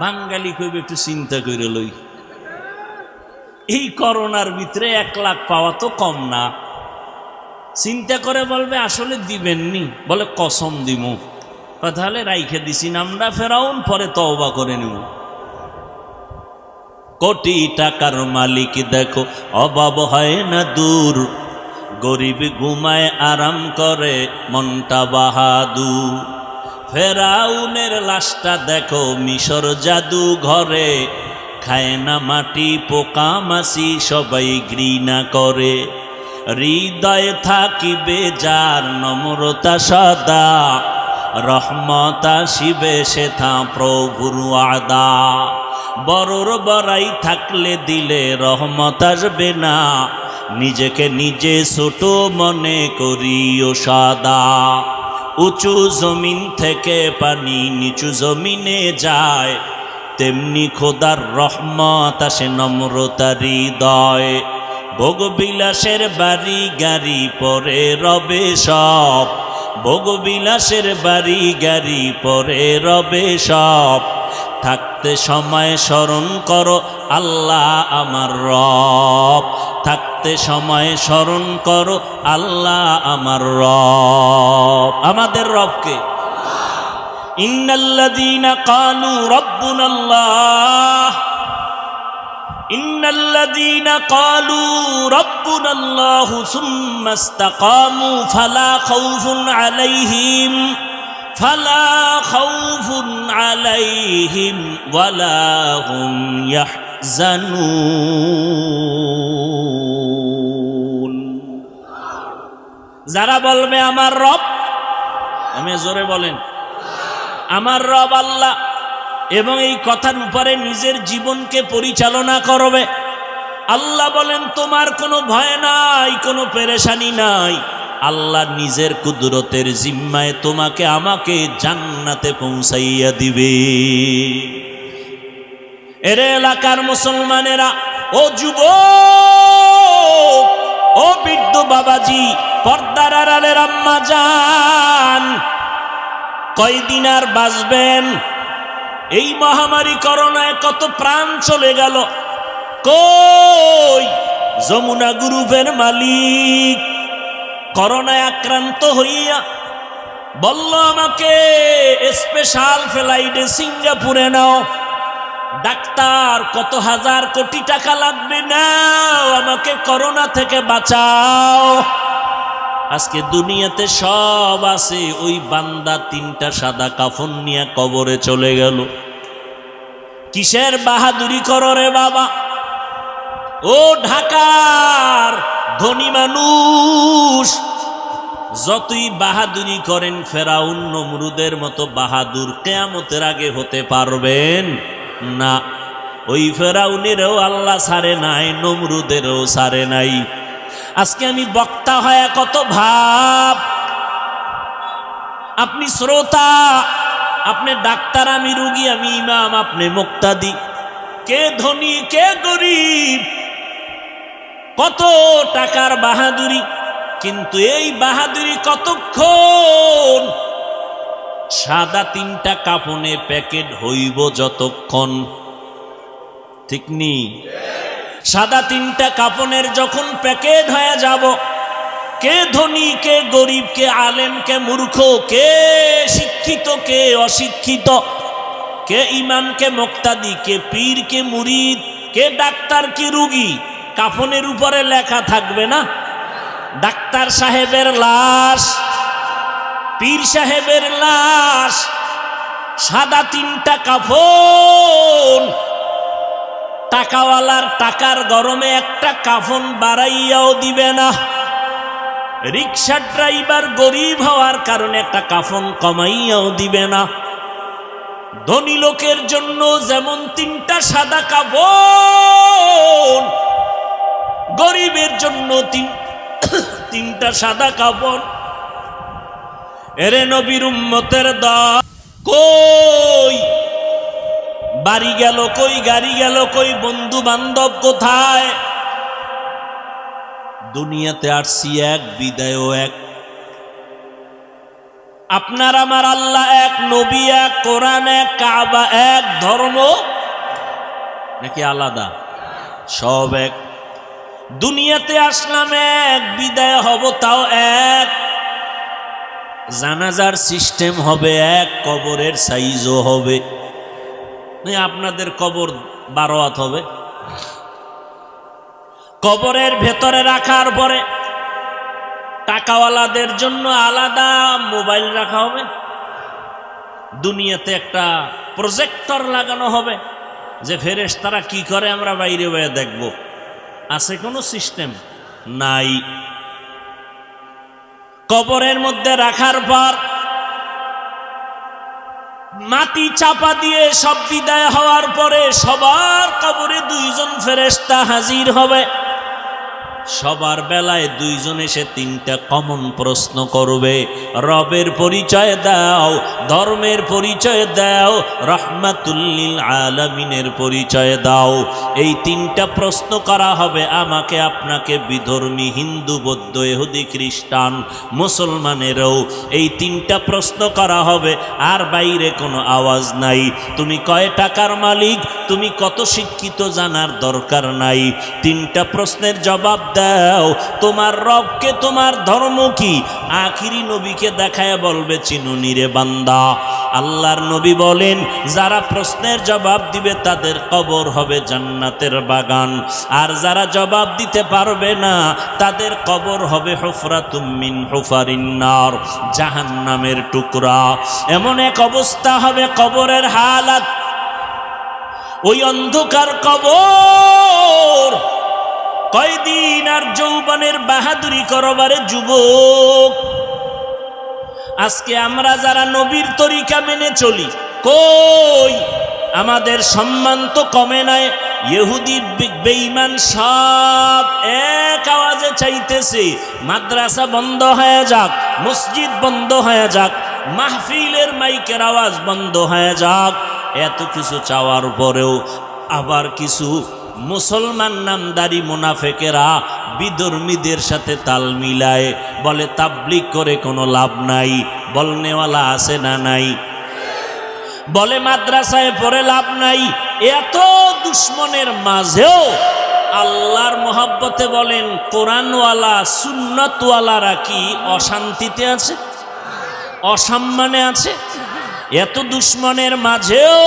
Speaker 1: বাঙালি কইবে একটু চিন্তা করে লই, এই করোনার ভিতরে 1 লাখ পাওয়া তো কম না। চিন্তা করে বলবে আসলে দিবেননি, বলে কসম দিমু, তাহলে রাইখে দিছি নামটা ফেরাউন, পরে তওবা করে নিব। কোটি টাকার মালিক দেখো অভাব হয় না দূর, গরিব ঘুমায় আরাম করে মনটা বাহাদুর। ফেরাউনের লাশটা দেখো মিশর জাদু ঘরে, খায় না মাটি পোকা মাছি সবাই ঘৃণা করে। হৃদয়ে থাকিবে যার নম্রতা সদা, রহমত আসিবে সেথা প্রভুর ওয়াদা। বড়র বড়াই থাকলে দিলে রহমত আসবে না, নিজেকে নিজে ছোট মনে করিও সদা। উঁচু জমিন থেকে পানি নিচু জমিনে যায়, তেমনি খোদার রহমত আসে নম্রতার হৃদয়। ভোগবিলাসের বাড়ি গাড়ি পরে রবে সব, ভোগবিলাসের বাড়ি গাড়ি পরে রবে সব। থাকতে সময় স্মরণ করো আল্লাহ আমার রব, থাকতে সময় স্মরণ করো আল্লাহ আমার রব। আমাদের রবকে ইন্নাল্লাযীনা ক্বালু রাব্বুনাল্লাহ, ইন্নাল্লাযীনা ক্বালু রাব্বুনাল্লাহু সুম্মা ইসতাকামু ফালা খাউফুন আলাইহিম, ফালা খাউফুন আলাইহিম ওয়ালা হুম ইয়াহজানুন। যারা বলবে আমার রব, আমি জোরে বলেন আমার রব আল্লাহ, এবং এই কথার উপরে নিজের জীবনকে পরিচালনা করবে, আল্লাহ বলেন তোমার কোনো ভয় নাই, কোনো পেরেশানি নাই। আল্লাহ নিজের কুদরতের জিম্মায় তোমাকে আমাকে জান্নাতে পৌঁছাইয়া দিবে। এর এলাকার মুসলমানেরা, ও যুবক, ও বৃদ্ধ বাবাজি, পর্দার আড়ালের আম্মা জান, কয়দিন আর বাঁচবেন? এই মহামারী করোনায় কত প্রাণ চলে গেল। কই যমুনা গ্রুপের মালিক করোনায় আক্রান্ত হইয়া বলল আমাকে স্পেশাল ফ্লাইটে সিঙ্গাপুরে নাও, ডাক্তার কত হাজার কোটি টাকা লাগবে, নাও আমাকে করোনা থেকে বাঁচাও। আজকে দুনিয়াতে সব আছে, ওই বান্দা 3টা সাদা কাফন নিয়ে কবরে চলে গেল। কিসের বাহাদুরি করো রে বাবা? ও ঢাকার ধনী মানুষ, যতই বাহাদুরি করেন ফেরাউন নমরুদের মতো বাহাদুর কিয়ামতের আগে হতে পারবেন না। ওই ফেরাউনেরও আল্লাহ ছাড়ে নাই, নমরুদেরও ছাড়ে নাই। আজকে আমি বক্তা হয়ে কত ভাব, আপনি শ্রোতা, আপনি ডাক্তার, আমি রুগী, আমি ইমাম, আপনি মুক্তাদি। কে ধনী কে গরিব, কত টাকার বাহাদুরি, কিন্তু এই বাহাদুরি কতক্ষণ? সাদা 3টা কাফনে প্যাকেট হইব যতক্ষণ, ঠিক নি? সাদা 3টা কাফনের যখন প্যাকেট হয়ে যাব, কে ধনী কে গরিব, কে আলেম কে মূর্খ, কে শিক্ষিত কে অশিক্ষিত, কে ইমাম কে মুক্তাদি, কে পীর কে মুরিদ, কে ডাক্তার কে রুগী, কাফনের উপরে লেখা থাকবে না? ডাক্তার সাহেবের লাশ, পীর সাহেবের লাশ, সাদা 3টা কাফন। টাকাওয়ালার টাকার গরমে একটা কাফন বাড়াইয়াও দিবে না, রিক্সার ড্রাইভার গরিব হওয়ার কারণে একটা কাফন কমাইয়াও দিবে না। ধনী লোকের জন্য যেমন 3টা সাদা কাফন, গরিবের জন্য 3টা সাদা কাফন। এরে নবীর উম্মতের দল, কই বাড়ি গেল কই, গাড়ি গেল কই, বন্ধু বান্ধব কোথায়? দুনিয়াতে আসছি এক, বিদায়ও এক। আপনার আমার আল্লাহ এক, নবী এক, কোরআন এক, কাবা এক, ধর্ম নাকি আলাদা? সব এক। দুনিয়াতে আসলাম এক, বিদায় হব তাও এক। জানাজার সিস্টেম হবে এক, কবরের সাইজও হবে। আপনাদের কবর 12 হাত হবে। কবরের ভেতরে রাখার পরে টাকাওয়ালাদের জন্য আলাদা মোবাইল রাখা হবে। দুনিয়াতে একটা প্রজেক্টর লাগানো হবে যে ফেরেশতারা কি করে আমরা বাইরে বাইরে দেখব। আছে কোনো সিস্টেম? নাই। কবরের মধ্যে রাখার পর মাটি চাপা দিয়ে সব বিদায় হওয়ার পরে সবার কবরে 2 জন ফেরেশতা হাজির হবে। সবার বেলায় 2 জন এসে 3টা কমন প্রশ্ন করবে। রবের পরিচয় দাও, ধর্মের পরিচয় দাও, রহমাতুল লিল আলামিনের পরিচয় দাও। এই 3টা প্রশ্ন করা হবে আমাকে, আপনাকে, বিধর্মী হিন্দু, বৌদ্ধ, ইহুদি, খ্রিস্টান, মুসলমানেরও এই 3টা প্রশ্ন করা হবে। আর বাইরে কোনো আওয়াজ নাই। তুমি কয় টাকার মালিক, তুমি কত শিক্ষিত জানার দরকার নাই। 3টা প্রশ্নের জবাব দাও। তোমার রবকে, তোমার ধর্ম কি? আখিরি নবীকে দেখায় বলবে চিনুনি রে বান্দা। আল্লাহর নবী বলেন যারা প্রশ্নের জবাব দিবে তাদের কবর হবে জান্নাতের বাগান, আর যারা জবাব দিতে পারবে না তাদের কবর হবে হুফরাতুম মিন হুফারিন নার, জাহান্নামের টুকরা। এমন এক অবস্থা হবে কবরের হালাত, ওই অন্ধকার কবর কয়দিন আর যৌবনের বাহাদুরি করবারে যুবক। আজকে আমরা যারা নবীর তরিকা মেনে চলি, কই আমাদের সম্মান তো কমে নাই। ইহুদি বেঈমান সব এক আওয়াজে চাইতেছে মাদ্রাসা বন্ধ হয়ে যাক, মসজিদ বন্ধ হয়ে যাক, মাহফিলের মাইকের আওয়াজ বন্ধ হয়ে যাক। এত কিছু চাওয়ার পরেও আবার কিছু মুসলমান নামদারি মুনাফেকেরা বিধর্মীদের সাথে তাল মিলায়, বলে তাবলীগ করে কোনো লাভ নাই। বলনেওয়ালা আছে না নাই? বলে মাদ্রাসায় পড়ে লাভ নাই। এত দুশ্মনের মাঝেও আল্লাহর মহব্বতে বলেন কোরআনওয়ালা সুন্নতওয়ালারা কি অশান্তিতে আছে, অসম্মানে আছে? এত দুশ্মনের মাঝেও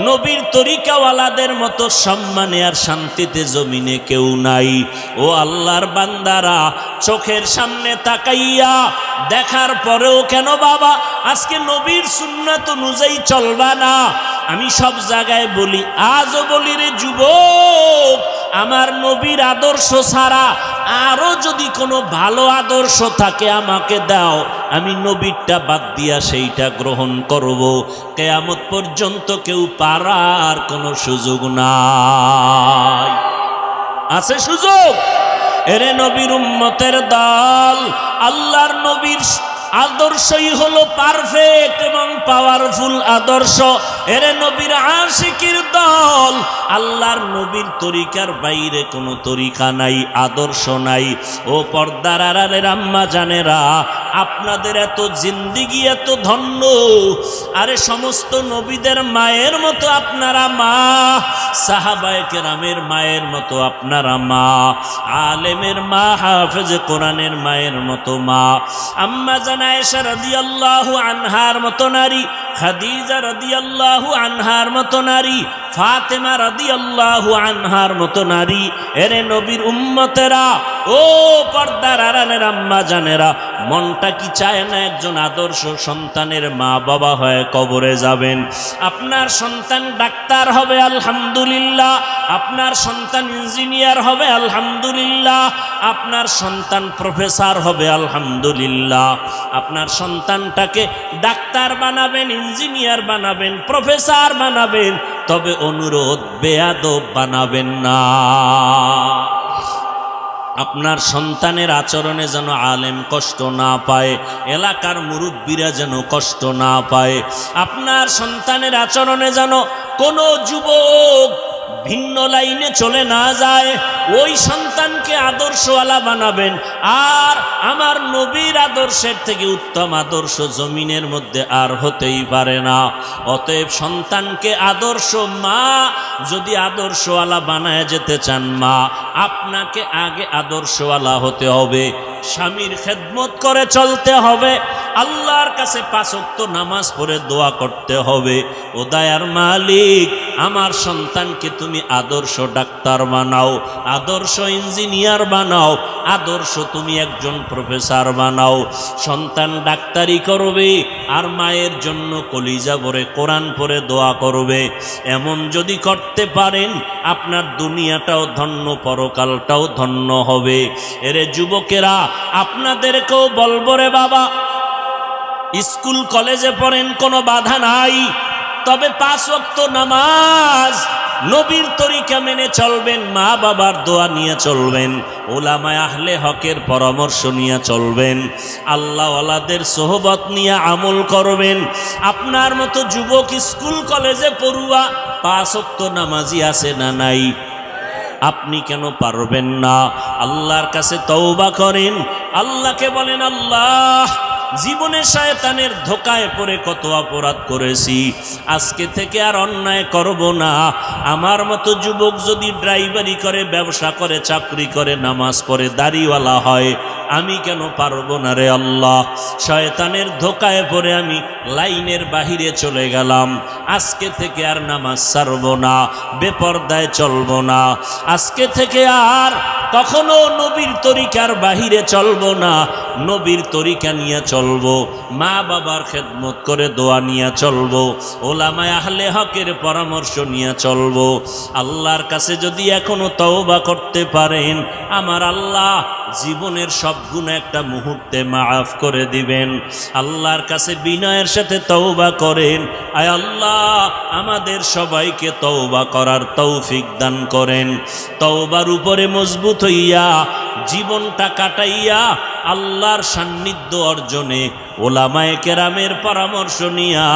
Speaker 1: নবীর তরিকাওয়ালাদের মতো সম্মানে আর শান্তিতে জমিনে কেউ নাই। ও আল্লাহর বান্দারা, চোখের সামনে তাকাইয়া দেখার পরেও কেন বাবা আজকে নবীর সুন্নাত অনুযায়ী চলবা না? আমি সব জায়গায় বলি, আজও বলি রে যুবক, আমার নবীর আদর্শ ছাড়া আরো যদি কোনো ভালো আদর্শ থাকে আমাকে দাও, আমি নবীরটা বাদ দিয়া সেইটা গ্রহণ করব। কিয়ামত পর্যন্ত কেউ পারার কোনো সুযোগ নাই। আছে সুযোগ? এরে নবীর উম্মতের দল, আল্লাহর নবীর আদর্শই হলো পারফেক্ট এবং পাওয়ারফুল আদর্শ। এরে নবীর আশিকির দল, আল্লাহর নবীর তরিকার বাইরে কোনো তরিকা নাই, আদর্শ নাই। ও পর্দার আড়ালের আম্মা জানেরা, আপনাদের এত জিন্দিগি এত ধন্য। আরে সমস্ত নবীদের মায়ের মতো আপনারা মা, সাহাবায়ে কেরামের মায়ের মতো আপনারা মা, আলেমের মা, হাফেজ কোরআনের মায়ের মতো মা। আম্মা জান আয়েশা রাদিয়াল্লাহু আনহার মতো নারী, খাদিজা রাদিয়াল্লাহু আনহার মতো নারী, ফাতেমা রাদিয়াল্লাহু আনহার মতো নারী। এরে নবীর উম্মতেরা, ও পর্দার আড়ালের আম্মা জানেরা, মনটা কি চায় না একজন আদর্শ সন্তানের মা বাবা হয়ে কবরে যাবেন? আপনার সন্তান ডাক্তার হবে আলহামদুলিল্লাহ, আপনার সন্তান ইঞ্জিনিয়ার হবে আলহামদুলিল্লাহ, আপনার সন্তান প্রফেসর হবে আলহামদুলিল্লাহ। আপনার সন্তানটাকে ডাক্তার বানাবেন, ইঞ্জিনিয়ার বানাবেন, প্রফেসর বানাবেন, তবে অনুরোধ বেয়াদব বানাবেন না। আপনার সন্তানের আচরণে যেন আলেম কষ্ট না পায়, এলাকার মুরব্বীরা যেন কষ্ট না পায়। আপনার সন্তানের আচরণে যেন কোনো যুবক ভিন্ন লাইনে চলে না যায়। ওই সন্তানকে আদর্শওয়ালা বানাবেন। আর আমার নবীর আদর্শের থেকে উত্তম আদর্শ জমিনের মধ্যে আর হতেই পারে না। অতএব সন্তানকে আদর্শ, মা যদি আদর্শওয়ালা বানায় যেতে চান, মা আপনাকে আগে আদর্শওয়ালা হতে হবে। স্বামীর খেদমত করে চলতে হবে। আল্লাহর কাছে 5 ওয়াক্ত নামাজ পড়ে দোয়া করতে হবে, ও দয়ার মালিক আমার সন্তানকে তুমি আদর্শ ডাক্তার বানাও, আদর্শ ইঞ্জিনিয়ার বানাও, আদর্শ তুমি একজন প্রফেসর বানাও। সন্তান ডাক্তারি করবে আর মায়ের জন্য কলিজা ভরে কোরআন পড়ে দোয়া করবে। এমন যদি করতে পারেন আপনার দুনিয়াটাও ধন্য, পরকালটাও ধন্য হবে। এরে যুবকেরা, আপনাদেরকেও বলবো রে বাবা, স্কুল কলেজে পড়েন কোনো বাধা নাই, তবে 5 ওয়াক্ত নামাজ নবীর তরিকা মেনে চলবেন, মা বাবার দোয়া নিয়ে চলবেন, ওলামায়ে আহলে হকের পরামর্শ নিয়ে চলবেন, আল্লাহওয়ালাদের সোহবত নিয়ে আমল করবেন। আপনার মতো যুবক স্কুল কলেজে পড়ুয়া 5 ওয়াক্ত নামাজি আছে না নাই? আপনি কেন পারবেন না? আল্লাহর কাছে তওবা করেন, আল্লাহকে বলেন, আল্লাহ জীবনে শয়তানের ধোকায় পড়ে কত অপরাধ করেছি, আজকে থেকে আর অন্যায় করব না। আমার মতো যুবক যদি ড্রাইভারি করে, ব্যবসা করে, চাকরি করে, নামাজ পড়ে, দাড়িওয়ালা হয়, আমি কেন পারবো না রে আল্লাহ? শয়তানের ধোকায় পড়ে আমি লাইনের বাহিরে চলে গেলাম, আজকে থেকে আর নামাজ ছাড়ব না, বেপরদায় চলব না, আজকে থেকে আর কখনো নবীর তরিকার বাহিরে চলব না, নবীর তরিকা নিয়ে চলবো, মা বাবার খেদমত করে দোয়া নিয়ে চলবো, ওলামায়ে আহলে হকের পরামর্শ নিয়ে চলবো। আল্লাহর কাছে যদি এখনো তওবা করতে পারেন, আমার আল্লাহ জীবনের সব গুনাহ একটা মুহূর্তে মাফ করে দিবেন। আল্লাহর কাছে বিনয়ের সাথে তওবা করেন, আয় আল্লাহ আমাদের সবাইকে তওবা করার তৌফিক দান করেন। তওবার উপরে মজবুত হইয়া জীবনটা কাটাইয়া আল্লাহর সান্নিধ্য অর্জনে ওলামায়ে কেরামের পরামর্শ নিয়া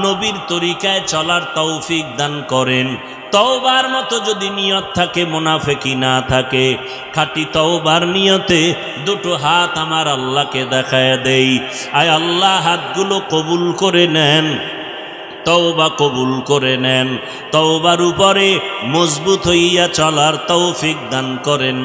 Speaker 1: নবীর তরিকায় চলার তৌফিক দান করেন। তওবার মতো যদি নিয়ত থাকে, মুনাফিকি না থাকে, খাঁটি তওবার নিয়তে দুটো হাত আমার আল্লাহকে দেখায় দেই। আয় আল্লাহ হাতগুলো কবুল করে নেন, তওবা কবুল করে নেন, তওবার উপরে মজবুত হইয়া চলার তৌফিক দান করেন।